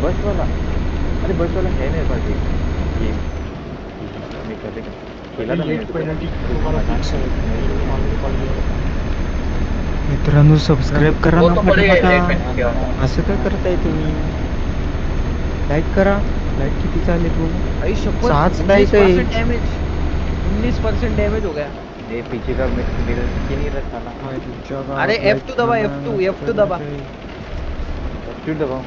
S2: बस वाला. अरे बस वाला है मेरे पास ये मैं कर देगा. खेला था
S5: लेट पेनल्टी तुम्हारा फिक्स है.
S3: मित्रांनो सबस्क्राईब करा
S4: वो
S3: ना
S4: तो पड़ेगा ही
S3: पटापटा.
S4: late penalty वाला.
S3: असं काय करताय तुम्ही? लाईक करा. लाईक किती झाले तू?
S1: भाई शपथ
S3: साथ लाइक है.
S1: 19% डैमेज. 19% डैमेज हो गया.
S2: ये पीछे का मेरे नहीं रखा ना.
S3: आईच्या गावात
S1: अरे
S3: like
S1: F2 दबा,
S3: करा.
S1: F2 दबा.
S2: स्पीड दबाओ.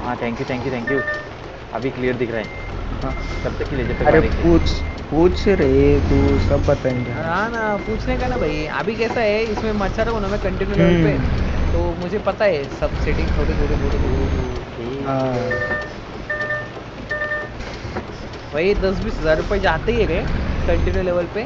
S2: हाँ थैंक यू. अभी क्लियर दिख रहा है.
S3: हाँ.
S2: तब तक के लिए जब तक
S3: अरे
S2: बारिश है.
S3: पूछ रे तू सब बताएंगे.
S1: हाँ ना पूछने का ना भाई. अभी कैसा है इसमें मच्छर हो ना मैं कंटिन्यू लेवल पे. तो मुझे पता है सब सेटिंग थोड़ी.
S3: हाँ.
S1: भाई 10-20 हजार रुपये जाते ही रे कंटिन्यू लेवल पे.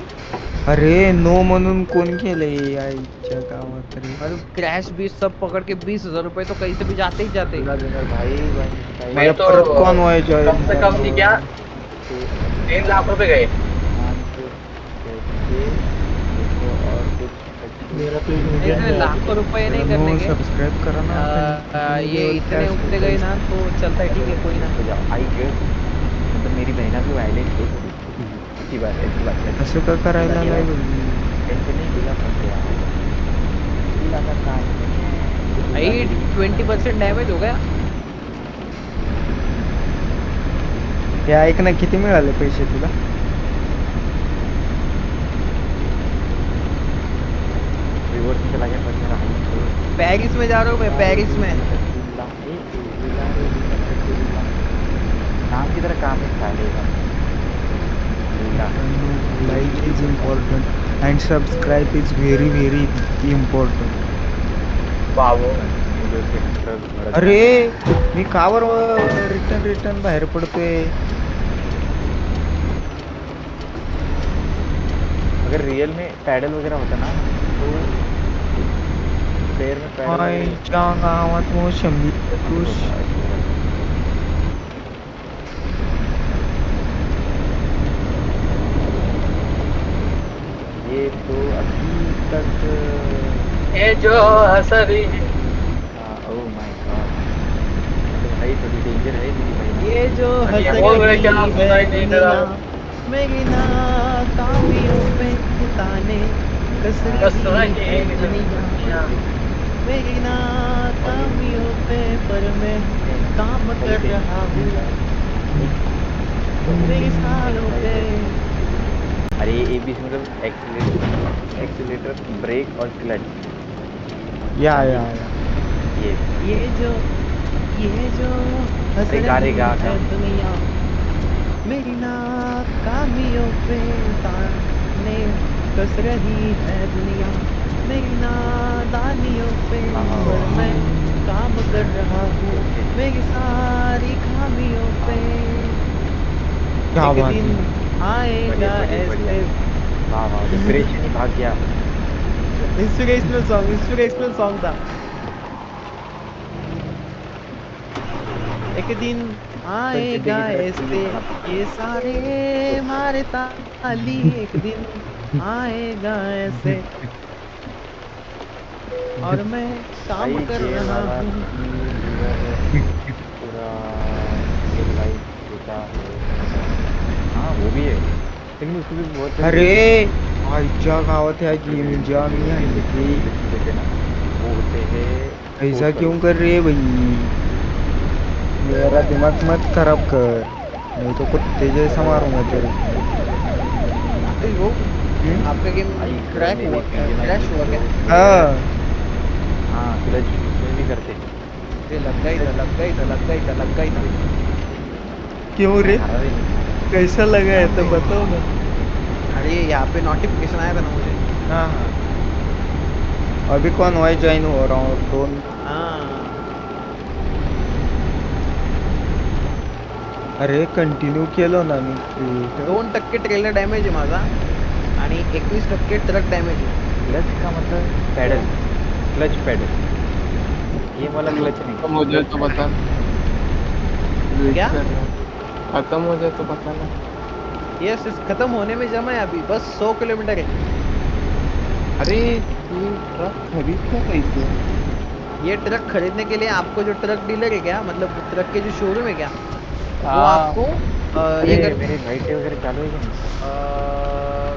S3: अरे नो म्हणून कोण केलंय आईच्या गावात रे.
S1: और क्रैश भी सब पकड़ के 20,000 रुपए तो कहीं से भी जाते ही जाते.
S2: भाई
S3: मला
S4: मैं तो
S3: परत कोण व्हायचं
S4: कम से कम नहीं क्या 3 लाख रुपए गए.
S2: और कुछ
S5: मेरा तो एक
S1: इतने
S5: मिलियन
S1: लाखों रुपए नहीं करने के.
S3: सब्सक्राइब करा ना.
S1: ये इतने उतने गए ना तो चलता है. ठीक है कोई ना.
S2: आई गेस मतलब मेरी बहना भी वायलेंट है. अच्छी बात है.
S3: असं का करायला लागलं?
S2: टेंशन नहीं दिला पड़ते यार. दिला का काम
S1: भाई 20% डैमेज हो गया.
S3: हे ऐक ना, किती मिळाले पैसे तुला?
S2: रिवर्स में चला गया पर मेरा हाई.
S1: पेरिस में जा रहा हूँ मैं. पेरिस में.
S2: काम की तरह काम है साले का.
S3: Like is important and subscribe is very very important.
S4: बाबू
S3: अरे मी कावर रिटर्न बाहेर पडतोय.
S2: अगर रियल में पैडल वगैरह होता ना तो पैर में पैडल
S3: आईच्या गावात मोसंबी खुश.
S2: ये तो अभी तक
S4: ये जो हसरी.
S2: Oh my God. तो भाई थोड़ी डेंजर है मेरी भाई.
S1: ये जो हंस
S4: ये बोल रहे क्या आप
S1: रही
S4: सुनाई
S1: है
S4: नहीं दे रहा.
S1: दुनिया मेरी नाकामियों पे ताने कस रही है दुनिया. मेरी नाकामियों पे पर मैं काम कर रहा हूँ. मेरे सालों पे.
S2: अरे ये बीच मतलब एक्सीलेटर ब्रेक और क्लच.
S3: या
S2: ये
S1: ये जो हंस
S2: अरे गा रे
S1: रही
S2: गा
S1: है
S2: गा.
S1: दुनिया मेरी नाकामियों पे ताने कस रही है दुनिया मेरी नादानियों पे, पर मैं काम कर रहा हूँ मेरी सारी खामियों पे।
S3: क्या
S1: एक
S3: बात
S1: दिन
S3: है।
S1: आएगा ऐसे।
S2: वाह वाह, डिप्रेशन ही भाग गया।
S1: इंस्पिरेशनल सॉन्ग था। एक दिन आएगा ऐसे ये सारे मारे ताली, एक दिन आएगा ऐसे और मैं काम
S2: भाई
S1: कर
S2: ये
S1: रहा
S2: वाला
S1: हूँ।
S2: पूरा रियल लाइफ होता है। हाँ वो भी है, लेकिन उसमें भी बहुत सारे
S3: अरे आईच्या गावात ह्या गेमची आम्ही आहे ते
S2: होते ना, वो होते हैं
S3: ऐसा
S2: social।
S3: क्यों कर रही है भाई? मेरा दिमाग मत खराब कर, नहीं तो कुत्ते जैसा मारूंगा तेरे को।
S1: अरे वो आपका गेम
S2: भाई
S1: क्रैक हुआ क्या? क्रैश हुआ क्या?
S3: हाँ
S2: हाँ क्लच उसमें भी करते।
S1: ये लग गई था, लग गई था, लग गई था, लग गई था।
S3: क्यों रे?
S2: हारा भी नहीं।
S3: कैसा लगा है तो बताओ ना।
S1: अरे यहाँ पे नोटिफिकेशन आया था ना मुझे।
S3: हाँ हाँ अभी कौन वाई ज्वाइन हो रहा हूँ 2।
S1: हाँ
S3: अरे कंटिन्यू केलं ना मी
S1: 2% ट्रेलर डॅमेज आहे माझा आणि 21% ट्रक डॅमेज आहे.
S2: क्लच का मतलब पैडल, क्लच पैडल, ये वाला क्लच नहीं।
S8: खत्म हो जाए तो बता।
S1: क्या?
S8: खत्म हो जाए तो बताना।
S1: ये खत्म होने में जमा है अभी, बस 100 किलोमीटर है।
S8: अरे तू ट्रक खरीदता कैसे?
S1: ये ट्रक खरीदने के लिए आपको जो ट्रक डीलर है क्या, मतलब ट्रक के जो शोरूम है क्या, वो
S8: हाँ।
S1: आपको
S2: अरे
S1: ये कर
S2: मेरी लाइटें वगैरह चालू है कि नहीं?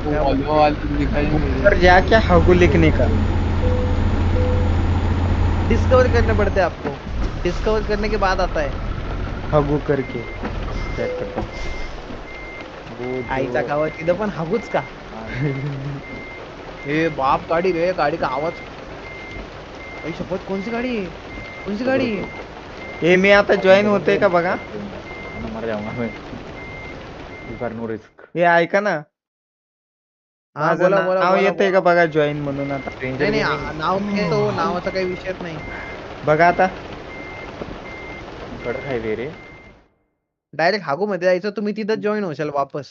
S1: क्या
S8: वॉल्वो वाले दिखाई नहीं
S3: पर
S8: दे।
S3: जाके हगू लिखने का
S1: डिस्कवर करने पड़ते हैं आपको, डिस्कवर करने के बाद आता है।
S3: हगू करके
S2: चेक करता हूँ। वो
S1: आईचा
S2: जो
S1: गावात तिथं पण हागूच का? हे बाप गाडी रे, गाडी का आवाज. आई शपथ, कोणची गाडी आहे? कोणची गाडी आहे?
S3: हे मी आता जॉईन होते का बघा.
S2: मर जाऊंगा मैं, इस बार नो रिस्क।
S3: हे ऐका ना,
S1: हा
S3: माझं
S1: बोला बोला
S3: नाव
S1: बोला
S3: येतंय का बघा जॉईन म्हणून आता.
S2: स्ट्रेंजर
S1: नाही
S2: गेमिंग
S1: नाही, नाव येतो, नावाचा काही विषयच नाही.
S3: बघा आता
S2: कडक हायवे रे.
S1: डायरेक्ट हागू मध्ये जायचं, तुम्ही तिथं जॉईन होशाल वापस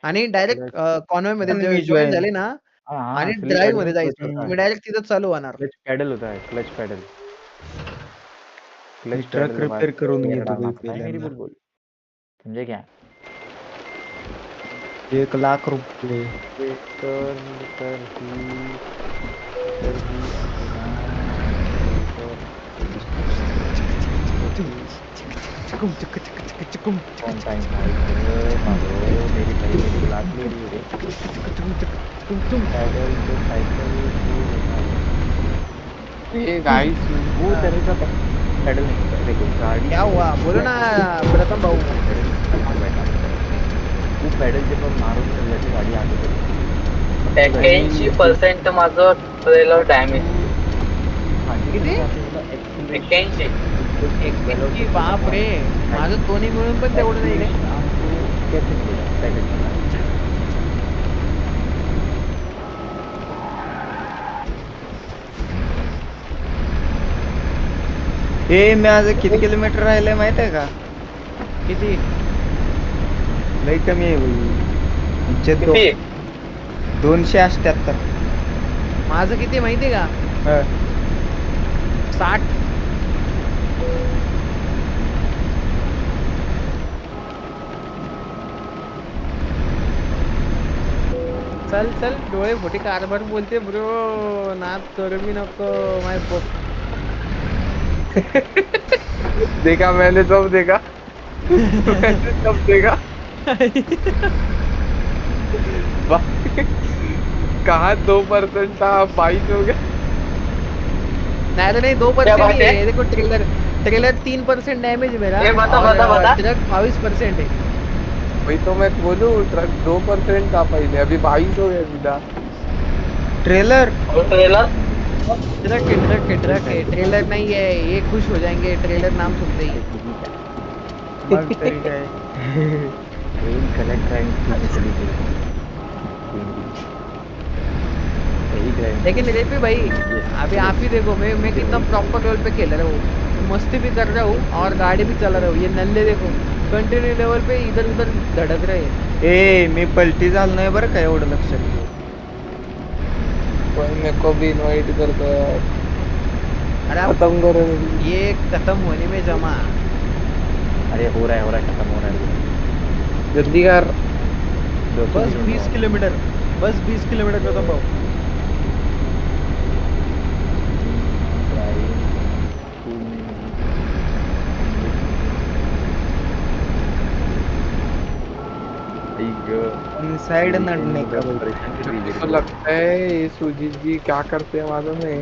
S1: आणि डायरेक्ट कॉन्वॉय मध्ये
S3: पण मी
S1: जॉईन
S3: join.
S1: झाले ना
S2: हाँ हाँ
S1: आणि
S2: असली
S1: ड्राईव्ह
S2: पैडल
S1: मध्ये
S2: में क्लच
S1: जायचं,
S2: होता
S1: तुम्ही
S2: है,
S1: डायरेक्ट तिथं चालू होणार.
S2: क्लच पैडल होता है, clutch pedal. Clutch
S3: truck
S2: pedal
S3: repair करून
S2: गियर
S3: घेतो
S2: डालना
S3: भाई
S2: पड़ता है मेरी
S3: पहिल्यांदा.
S2: बिल्कुल, समझे क्या?
S3: 1,00,000 रुपये.
S2: तर तर ही अपना कौन टाइम मेरी भाई मेरी क्लास ले रही है रे। पैडल तो साइकिल
S8: ए गाइस
S2: वो तरह का पैडल नहीं होता है। देखो गाड़ी
S1: क्या हुआ बोलो ना प्रथम भाऊ.
S2: वो पैडल जब हम मारो तो जैसे गाड़ी आगे बढ़ती
S4: 81% माझं ट्रेलर डॅमेज.
S2: हाँ
S1: किती?
S4: 81.
S1: की बाप रे, माझं दोन्ही मिळून पण तेवढं नाही रे.
S2: कैसे मिलेगा पैडल?
S3: हे माझं किती किलोमीटर राहिलंय माहित आहे का?
S1: किती?
S3: लई कमी आहे भाई.
S4: किती?
S3: 278.
S1: माझं किती माहितीये का?
S3: हा.
S1: 60. चल चल, डोळे मोठे कारभार बोलते ब्रो, नाद करू मी नको माय पोप.
S8: देखा मैंने सब देखा। मैंने सब देखा। कहा 2% था 22 हो गया।
S1: नाही रे, नाही 2% ही है. देखो ट्रेलर ट्रेलर 3% डैमेज है मेरा
S4: ये बता,
S1: और
S4: बता, बता.
S1: ट्रक 22% है.
S8: वही तो मैं बोलूं, ट्रक 2% था पहले, अभी 22 हो गया सीधा।
S3: ट्रेलर
S4: ट्रेलर
S1: ट्रक है, ट्रेलर नहीं है. ये खुश हो जाएंगे ट्रेलर नाम सुनते ही.
S3: मग तरी काय.
S2: कलेक्ट ड्राइविंग सही ड्राइविंग।
S1: लेकिन रेपी भाई अभी आप ही देखो, मैं कितना प्रॉपर लेवल पे खेल रहा हूँ, मस्ती भी कर रहा हूँ और गाड़ी भी चला रहा हूँ। ये नल्ले देखो कंटिन्यू लेवल पे इधर उधर धड़क रहे हैं।
S3: ए मी पलटी झालं नाही बरं का, एवढं लक्षात ठेव.
S8: कोई मेरे को भी इनवाइट कर दो यार,
S1: अरे आप
S8: खत्म करो जल्दी।
S1: ये खत्म होने में जमा।
S2: अरे हो रहा है खत्म हो रहा है।
S8: जल्दी कर।
S1: बस 20 किलोमीटर, बस 20 किलोमीटर खत्म भाऊ.
S3: इनसाइड नडणे का भाई.
S8: तो लगता है ये सुजीत जी क्या करते हैं मालूम है,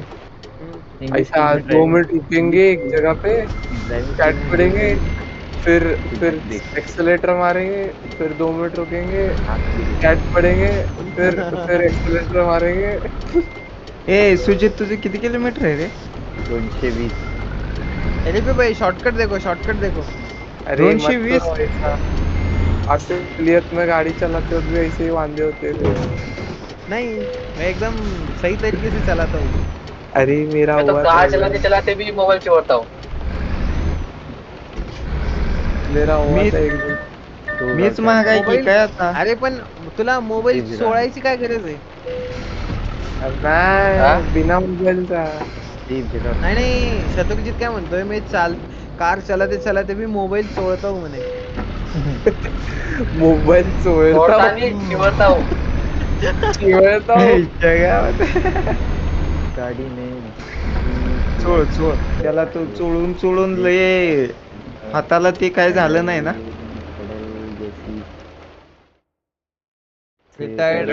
S2: इंग्लिश
S8: ऐसा 2 मिनट रुकेंगे एक जगह पे, स्टार्ट करेंगे, फिर एक्सेलेटर मारेंगे, फिर 2 मिनट रुकेंगे, स्टार्ट पड़ेंगे, फिर एक्सेलेटर मारेंगे.
S3: ए सुजित तुझे किती किलोमीटर आहे रे?
S2: 220.
S1: अरे पे भाई शॉर्टकट देखो, शॉर्टकट देखो.
S8: अरे मत
S3: 220?
S8: करो ऐसा, असलियत में गाड़ी चलाते वक्त भी ऐसे ही वांदे होते थे.
S1: नहीं मैं एकदम सही तरीके से चलाता हूँ.
S8: अरे मेरा
S4: मैं तो
S8: हुआ
S4: कार
S8: था,
S4: चलाते चलाते भी मोबाइल चोरता हूँ.
S8: मेरा हुआ
S3: मी-
S8: था एक दिन.
S3: मीच महागाई की
S1: मोबाईल-
S3: काय आता?
S1: अरे पण तुला मोबाईल सोडायची काय गरज आहे?
S8: नाही बिना मोबाईलचा.
S1: नाही नाही शत्रुजित काय म्हणतोय, मी कार चलाते चलाते भी मोबाईल चोळता हूँ म्हणे.
S8: मोबाईल चोरता
S4: चोरतानी चिवरता हूँ.
S3: इच्छा गावात.
S2: गाड़ी में
S3: चोळ चोळ त्याला तो चोळून लय हाताला ते काय झालं नाही ना.
S1: रिटायर्ड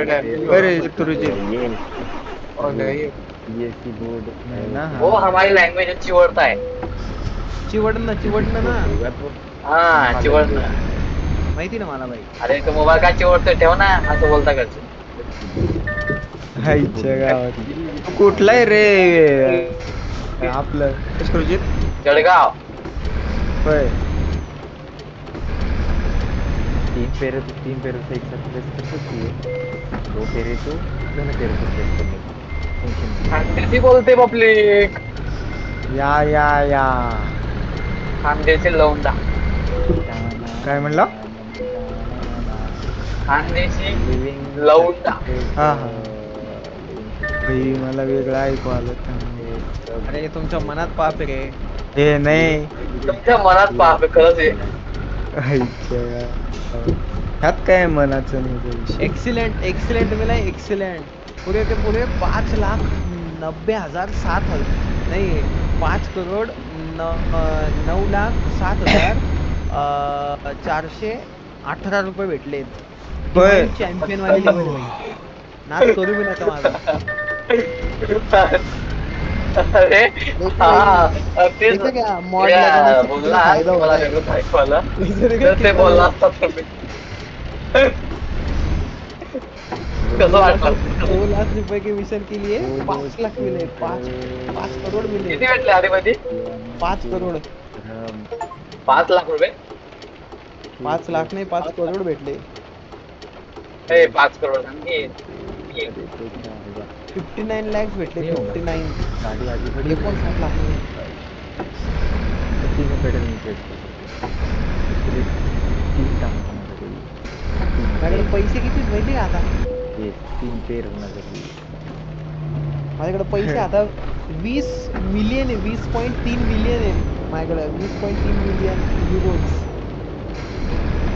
S3: बरे शत्रुजित
S8: और नहीं
S2: ये कीबोर्ड
S3: नाही ना.
S4: वो हमारी लैंग्वेज में चिवरता है.
S1: चिवडणं ना.
S4: हाँ चिवरना.
S1: माहिती ना मला भाई.
S4: अरे तो मोबाईल काय चिवरतोय ठेव ना, असं बोलता करतो.
S3: इच्छा गावात. तू कुठला आहे रे आपलं शत्रुजित?
S4: जळगाव.
S3: होय.
S2: तीन पैरों से एक साथ प्रेस कर सकती है, 2 पैरे तो दोनों पैरों से प्रेस करने का.
S4: खानदेशी बोलते पब्लिक.
S3: या
S4: खानदेशी लौंडा.
S3: काय म्हणला?
S4: खानदेशी लौंडा.
S3: हा हा भाई मला वेगळं ऐकू आलं.
S1: अरे तुमच्या मनात पाप आहे रे.
S3: हे नाही
S4: तुमच्या मनात पाप आहे, खरंच आहे.
S3: ह्यात काय मनाचं नाही.
S1: एक्सिलेंट एक्सिलेंट मिला एक्सिलेंट. पूरे के पूरे 5,90,007 नहीं 5,09,07,418 रुपये भेटले.
S3: होय.
S1: चॅम्पियन वाली लेवल भाई. नाच करू बी नका माझा.
S4: अरे हाँ तेच
S1: इथे क्या मॉड
S4: या,
S1: लगाने से
S4: बोलला
S1: कितना फायदा
S4: मला
S1: होता है.
S4: वेगळं ऐकवायला.
S1: इथे देखा
S4: तर ते
S1: कितना-
S4: बोलला असता तर मी कसं वाटलं?
S1: 2 लाख रुपए के मिशन के लिए 5 लाख मिले. 5 करोड़ मिले.
S4: किती भेटले आधी मध्ये?
S1: 5 करोड़.
S4: 5 लाख रुपये.
S1: 5 लाख नाही 5 करोड भेटले.
S4: ए 5 करोड सांगे.
S1: 59 लाख भेटले. 59
S2: गाड़ी आगे बढ़ी
S1: 59 लाख नाही.
S2: तो तीनों पेडल नहीं प्रेस कर सकते, इसके लिए 3 काम होना जरूरी है.
S1: माझ्याकडे पैसे किती आहेत माहिती आहे आता?
S2: ये 3 पैर होना जरूरी है.
S1: माझ्याकडे पैसे आता 20 मिलियन आहे. 20.3 मिलियन आहे माझ्याकडे. 20.3 मिलियन युरोज.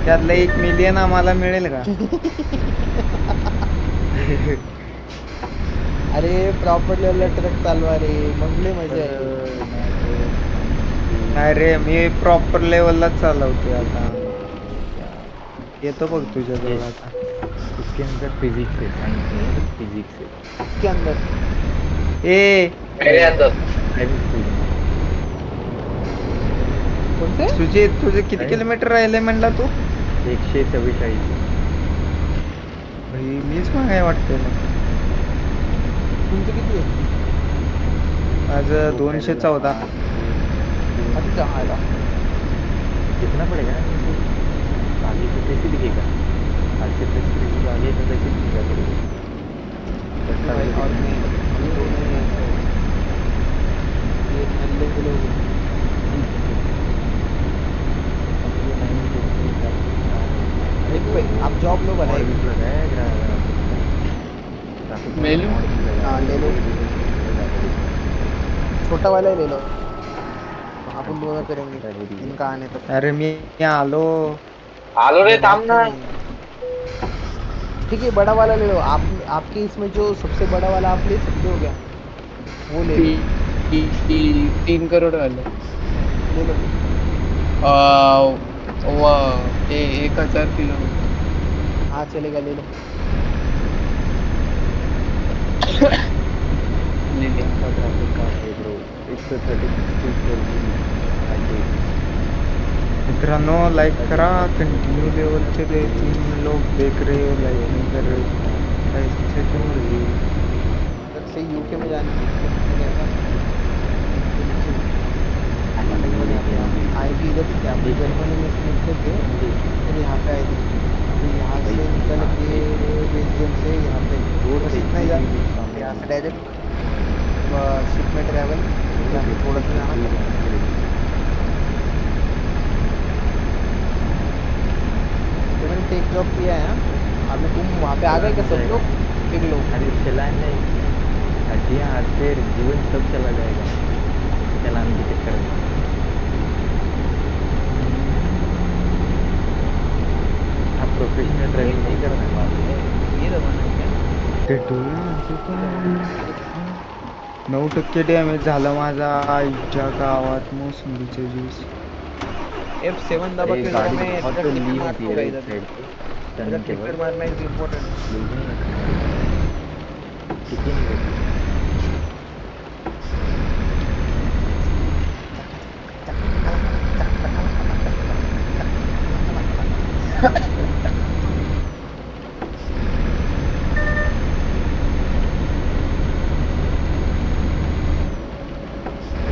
S3: त्यातलं 1 मिलियन आम्हाला मिळेल का?
S1: अरे प्रॉपर लेवलला ट्रक चालवा रे, मगले मजा आहे.
S3: नाही रे मी प्रॉपर लेवलला चालवते आता. येतो बघ तुझ्या जवळ आता.
S2: इसके अंदर फिजिक्स है, साइंस नहीं है, फिजिक्स है.
S1: इसके अंदर
S3: ए
S4: मेरे अंदर
S2: ड्राइविंग स्कूल में
S1: कोणते?
S3: सुजित तुझे किती किलोमीटर राहिले म्हणला तू?
S2: 144.
S3: भाई मीच महागाय वाटते मग.
S1: तुमचं किती आहे?
S3: माझं 214.
S1: अच्छा आला.
S2: कितना पड़ेगा? आगे से कैसे दिखेगा? आगे से प्रेस करेंगे तो आगे से कैसे दिखेगा पड़ेगा?
S1: भाई और नहीं तो नहीं ये नल्ले लोग आप जॉब लो बनाए
S8: मैं लूं?
S1: हाँ ले लो छोटा वाला ही ले लो अपन दोनों करेंगे इनका आने तक
S3: अरे मी आलो.
S4: आलो रे थांब ना.
S1: ठीक है बड़ा वाला ले लो आप आपके इसमें जो सबसे बड़ा वाला आप ले सकते हो क्या वो ले लो
S8: 3 करोड़ वाले.
S1: ले लो
S8: वो 1000 किलोमीटर.
S1: हाँ चलेगा ले लो
S8: ले ले.
S3: मित्रांनो लाईक करा कंटिन्यू लेवलचे ते 3 लोग देख रहे हो लाईक नहीं कर रहे हो ऐसे क्यों हो रही है?
S1: अगर से यूके में जाने आए भी इधर से आप जर्मनी में से निकले थे फिर यहाँ पे आए थे फिर यहाँ से निकल के बेल्जियम से यहाँ पे बस इतना ही जाना यहाँ से डायरेक्ट शिप में ट्रैवल यहाँ पे थोड़ा सा जाना तो मैंने टेक जॉब किया है अभी तुम वहाँ पे आ गए क्या सब लोग एक लोग
S2: अरे चलान नहीं हड्डियाँ हाथ पैर जीवन सब चला जाएगा चलान के चक्कर में. आप प्रोफेशनल ड्राइविंग नहीं करना है बात है ये दबाना है क्या
S3: 9% डॅमेज झालं माझा आईच्या गावात मोसंबीचे ज्यूस.
S1: F7 दबा के
S2: गाड़ी
S1: मैं
S2: बहुत
S1: ट्रक
S2: ली
S1: टिप्पर
S2: होती
S1: मारता
S2: है
S1: हूँ
S2: राइट
S1: इधर
S2: साइड पे
S1: ट्रक टिप्पर मारना इज इम्पोर्टेंट
S2: कितनी नहीं होती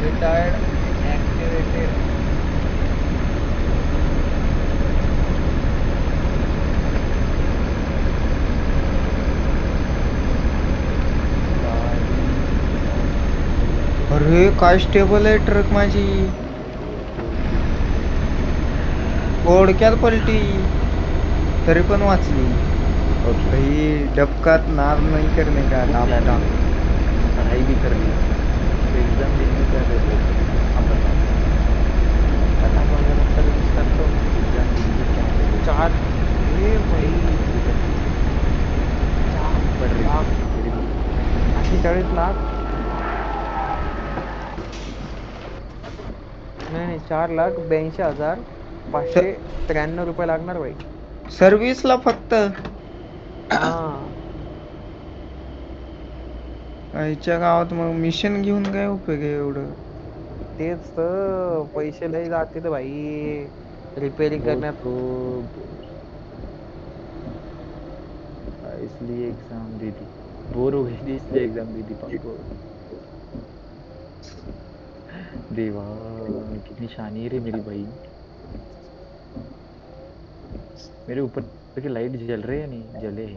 S1: रिटायर्ड एक्टिवेटेड
S3: अरे काय स्टेबल आहे ट्रक माझी ओढक्यात पलटी तरी पण वाचली. भाई डबकात नाद नहीं करने का आपका.
S2: पढ़ाई भी कर ली एग्जाम देने क्या देते आप बताओ पता तो अगर सर्विस करते हो एग्जाम देने क्या देते
S1: चार ये भाई
S2: पढ़ रही
S1: 48 लाख नाही 4,82,593 रुपये लागणार भाई
S3: सर्व्हिसला फक्त
S1: हा
S3: आईच्या गावात मग मिशन घेऊन काय उपयोग आहे एवढं.
S1: तेच तर पैसे लय जाते तर भाई रिपेअरिंग करण्यात
S2: तो इसलिए एग्जाम दी थी बोर हो गई थी इसलिए एग्जाम दी थी पापा देवा कितनी शानी है रे मेरी भाई. मेरे ऊपर की लाइट जल रही है नहीं जले है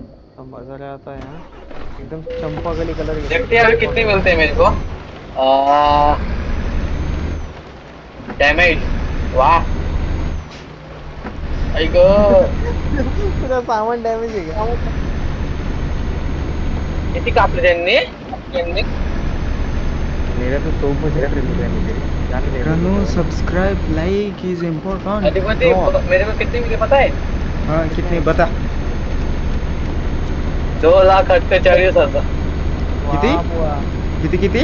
S1: मजा नहीं आता है यहाँ एकदम चंपाकली कलर
S4: देखते हैं अभी कितने मिलते हैं मेरे को. डैमेज वाह ऐक
S1: पूरा सामान डॅमेज आहे का
S4: किती कापले त्यांनी
S2: मेरा तो 100% रिलीज है मुझे
S3: कनो सब्सक्राइब लाइक इज इम्पोर्टेंट.
S4: अधिपति मेरे को कितने मिले पता है.
S3: हाँ कितने बता
S4: 2,48,000
S3: किती किती किती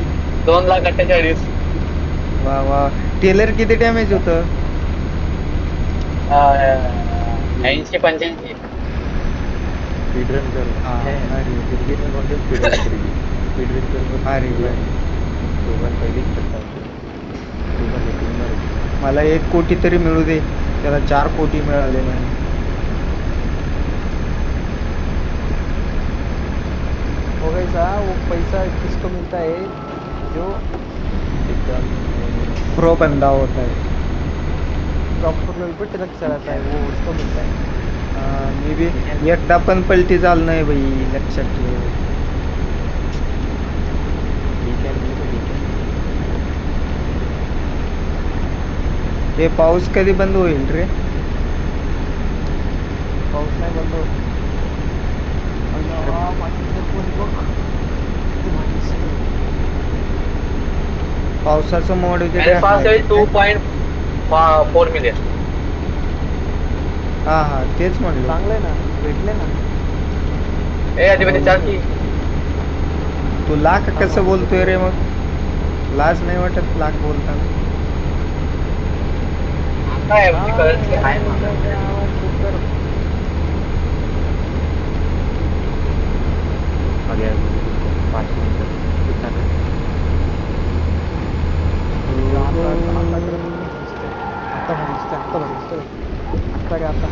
S4: 2,48,000
S3: वा वा टेलर किती डॅमेज होतं
S4: 80-85
S2: स्पीड रन कर क्रिकेट में कौन सा स्पीड रन करेगी स्पीड रन कर
S3: अरे भाई
S2: 2 बार पहले ही करता हूँ 2 बार 3 बार
S3: मला 1 कोटी तरी मिळू दे त्याला 4 कोटी मिळाले नाही.
S1: हो गई सा वो पैसा किसको मिलता है जो
S3: प्रो बंदा होता है.
S1: प्रॉपर लेवल पे ट्रक चलाता है वो उसको मिलता है
S3: मी बी एकदा पण पलटी झालं नाही भाई लक्षात ठेव. हे पाऊस कधी बंद होईल रे?
S1: पाऊस नाही बंद होत. अय्या, माझी सरपंच बघ. ते माझी सरपंच.
S3: पावसाचं मोड वगैरे
S4: Very fast
S3: आहे
S4: is
S3: का?
S4: 2.4 million.
S3: हा हा तेच म्हणलं.
S1: चांगलंय ना, भेटले ना.
S4: ए अधिपती चाल की.
S3: तू लाख कसं बोलतोय रे मग? लाज नाही वाटत लाख बोलताना?
S4: काय म्हणजे करन्सी आहे मला.
S2: आगे 5 मिनट कितना है?
S1: आता भरते, आता भरते. आता काय आता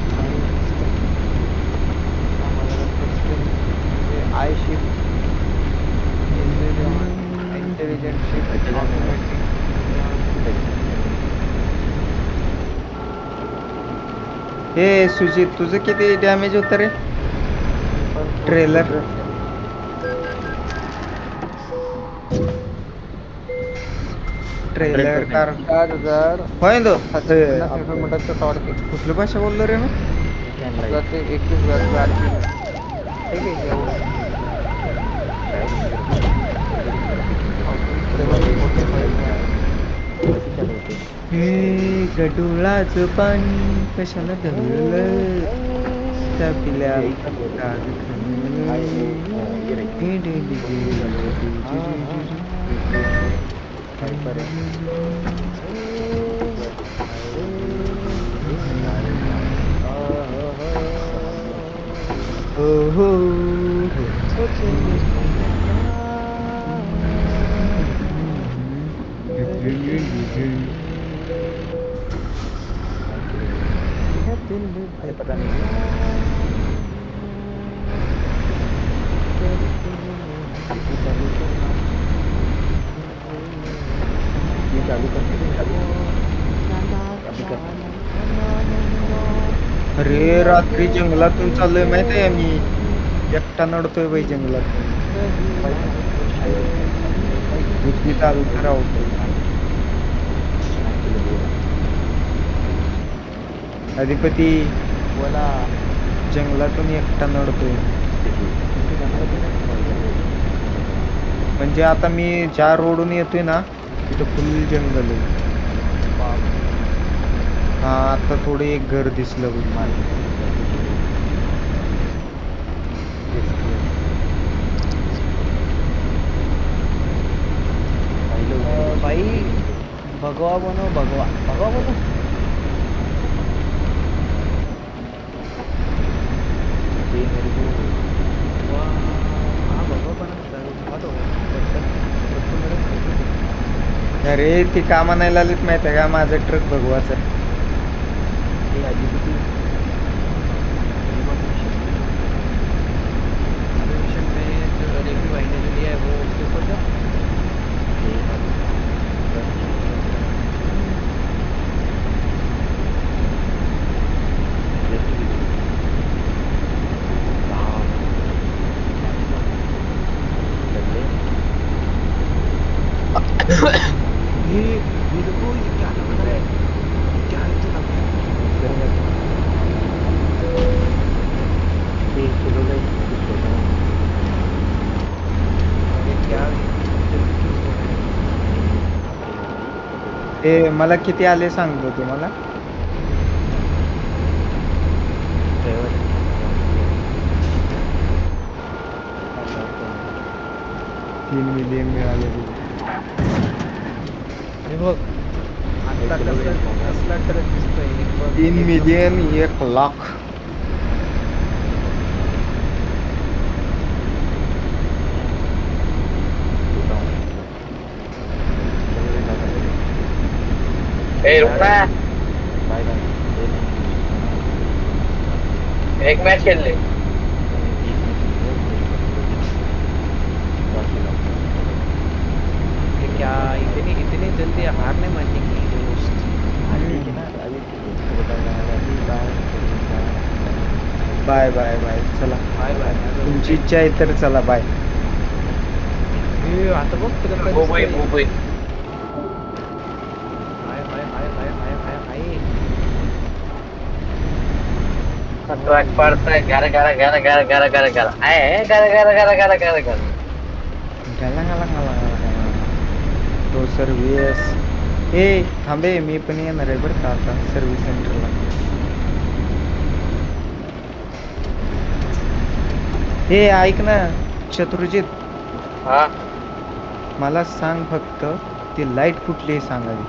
S1: I ship intelligent ship automatic.
S3: हे सुजित तुझं किती डॅमेज होतं रे ट्रेलर? ट्रेलर कार
S1: 4000
S3: होय तो
S1: 50 न्यूटन मीटरचा टॉर्क आहे.
S3: कुठली भाषा बोललो रे मी?
S1: आता ते 21,000 आरपीएम आहे. ठीक आहे एवढं.
S3: हे गडोळाचं पाणी कशाला धरलं त्या पिल्या हो हो
S2: पता नहीं ये चालू कर
S3: अरे रात्री जंगलातून चाललोय माहिती आहे मी एकटा नडतोय बाई जंगलातून. भूतनी चालू करावं अधिपती
S1: बोला.
S3: जंगलातून एकटा नडतोय. म्हणजे आता मी ज्या रोडून येतोय ना तिथं फुल जंगल आहे. हा आता थोडं एक घर दिसलं बघ मला.
S1: भाई भगवा बनो, भगवा भगवा बनो.
S2: ये मेरे को
S1: हाँ भगवा बनो.
S3: अरे ती कामा नाही लागलीत माहिती आहे का माझं ट्रक भगवाचं.
S2: ये अधिपति
S1: मिशन में जो डिलीवरी भाई ने जो लिया है वो उसके ऊपर जा. ये देखो ये क्या लग रहा है, क्या इतना लग रहा है. अरे क्या
S3: ते मला किती आले सांगतो तुम्हाला. 3 मिलियन मिळाले.
S1: हे बघ आता कसला ट्रक दिसतोय.
S3: 3 मिलियन 1 लाख.
S4: ए रुकना. एक मॅच खेळले.
S1: ये क्या इतनी जल्दी हार नहीं मानेगी दोस्त.
S3: बाय बाय बाय चला.
S1: Bye bye.
S3: तुमची इच्छा आहे तर चला बाय.
S1: हे आता बघ तुला
S4: मुंबई मुंबई.
S1: हाय हाय हाय हाय हाय हाय हाय.
S4: ट्रॅक पडताय गारा गारा गारा गारा गारा गारा गारा आहे गारा गारा गारा गारा गारा गारा
S3: गाला गाला गाला गाला गाला. तो सर्व्हिस ए थांबे मी पण येणार आहे बरं का आता सर्व्हिस सेंटरला. ए ऐक ना शत्रुजित,
S4: हा
S3: मला सांग फक्त ती लाईट कुठली आहे सांगावी.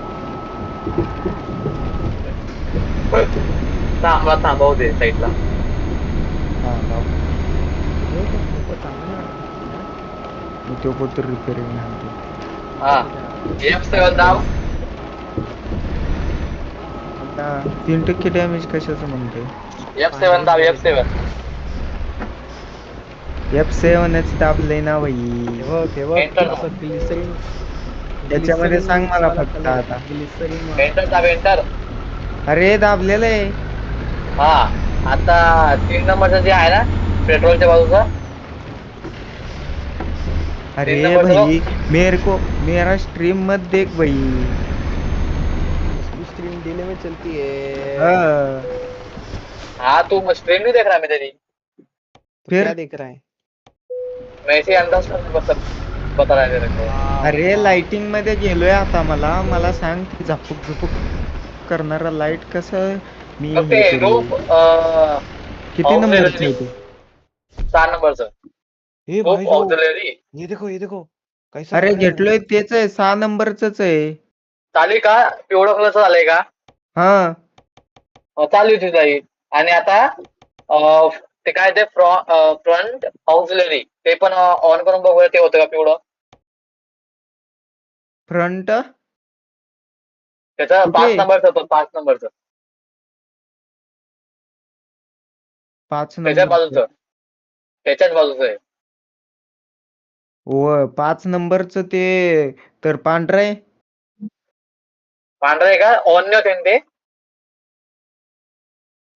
S4: थांबवू दे साईडला.
S3: हा लाव. मी तो पोत रिपेअरिंग आणतो.
S4: हा F7 दाब.
S3: 3% डॅमेज कशाचं म्हणते.
S4: F7 दाब F7.
S3: F7च दाबलंय ना बाई.
S4: एंटर
S3: त्याच्यामध्ये सांग मला फक्त आता.
S4: एंटर दाब एंटर.
S3: अरे दाबलेलं आहे.
S4: हा आता 3 नंबरचं जे आहे ना पेट्रोलच्या बाजूचा.
S3: अरे
S4: तीन नंबर
S3: भाई मेरे को मेरा स्ट्रीम मत देख भाई.
S1: स्ट्रीम डिले में चलती है।
S3: हाँ,
S4: हाँ तू स्क्रीन नहीं देख रहा है मेरी।
S3: फिर
S1: क्या देख रहा है?
S4: मैं इसे अंदाज बता रहा है तेरे को।
S3: अरे लाइटिंग मध्ये गेलोय आता. मला सांग की झपक झुपूक करणारा लाईट कसं मी
S4: ओके
S3: हे करू?
S4: रूफ
S3: किती नंबरचं आहे ते?
S4: 6 नंबरचं
S1: ए
S4: रूफ
S1: भाई जो
S4: ऑक्सिलरी
S1: ये देखो कैसा
S3: अरे
S1: लग रहा है?
S3: घेतलोय तेच आहे 6 नंबरच आहे.
S4: चालेल का पिवळं कलरचं झालंय का
S3: हा
S4: चालू होती जाईल. आणि आता ते काय ते फ्रंट ऑक्सिलरी ते पण ऑन करून बघूया ते होतं का पिवळं.
S3: फ्रंट
S4: त्याचं
S3: कुठे?
S4: 5 नंबरचं होतं 5 नंबरचं
S3: 5
S4: त्याच्या
S3: नंबर
S4: बाजूचं त्याच्याच बाजूचं आहे.
S3: व 5 नंबरच ते तर पांढरं आहे.
S4: पांढरं आहे का ऑन नाही होते ते.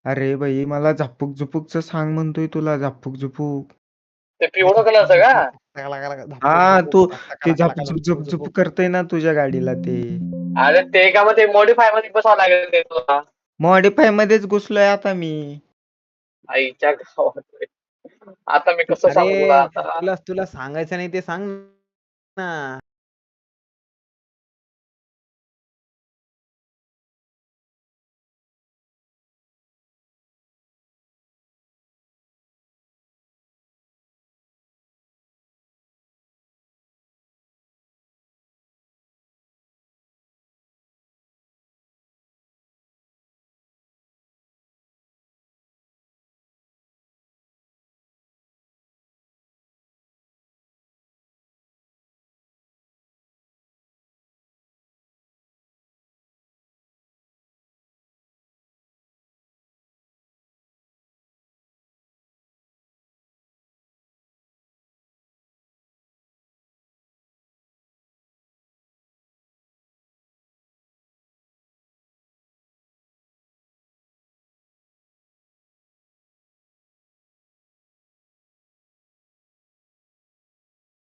S3: अरे भाई मला झापूक झुपूकच सांग म्हणतोय तुला. झापूक झुपूक.
S4: ते पिवळं कलरचं का.
S3: हा तू ते झप झुप झुप झुप करतोय ना तुझ्या गाडीला ते.
S4: अरे ते का मग ते मॉडीफाय मध्ये बसावं लागेल ते तुला.
S3: मॉडीफाय मध्येच घुसलोय आता मी.
S4: आईच्या गावात आता मी कसं सांगू तुला
S1: अरे
S4: आता.
S1: तुला सांगायचं नाही ते सांग ना.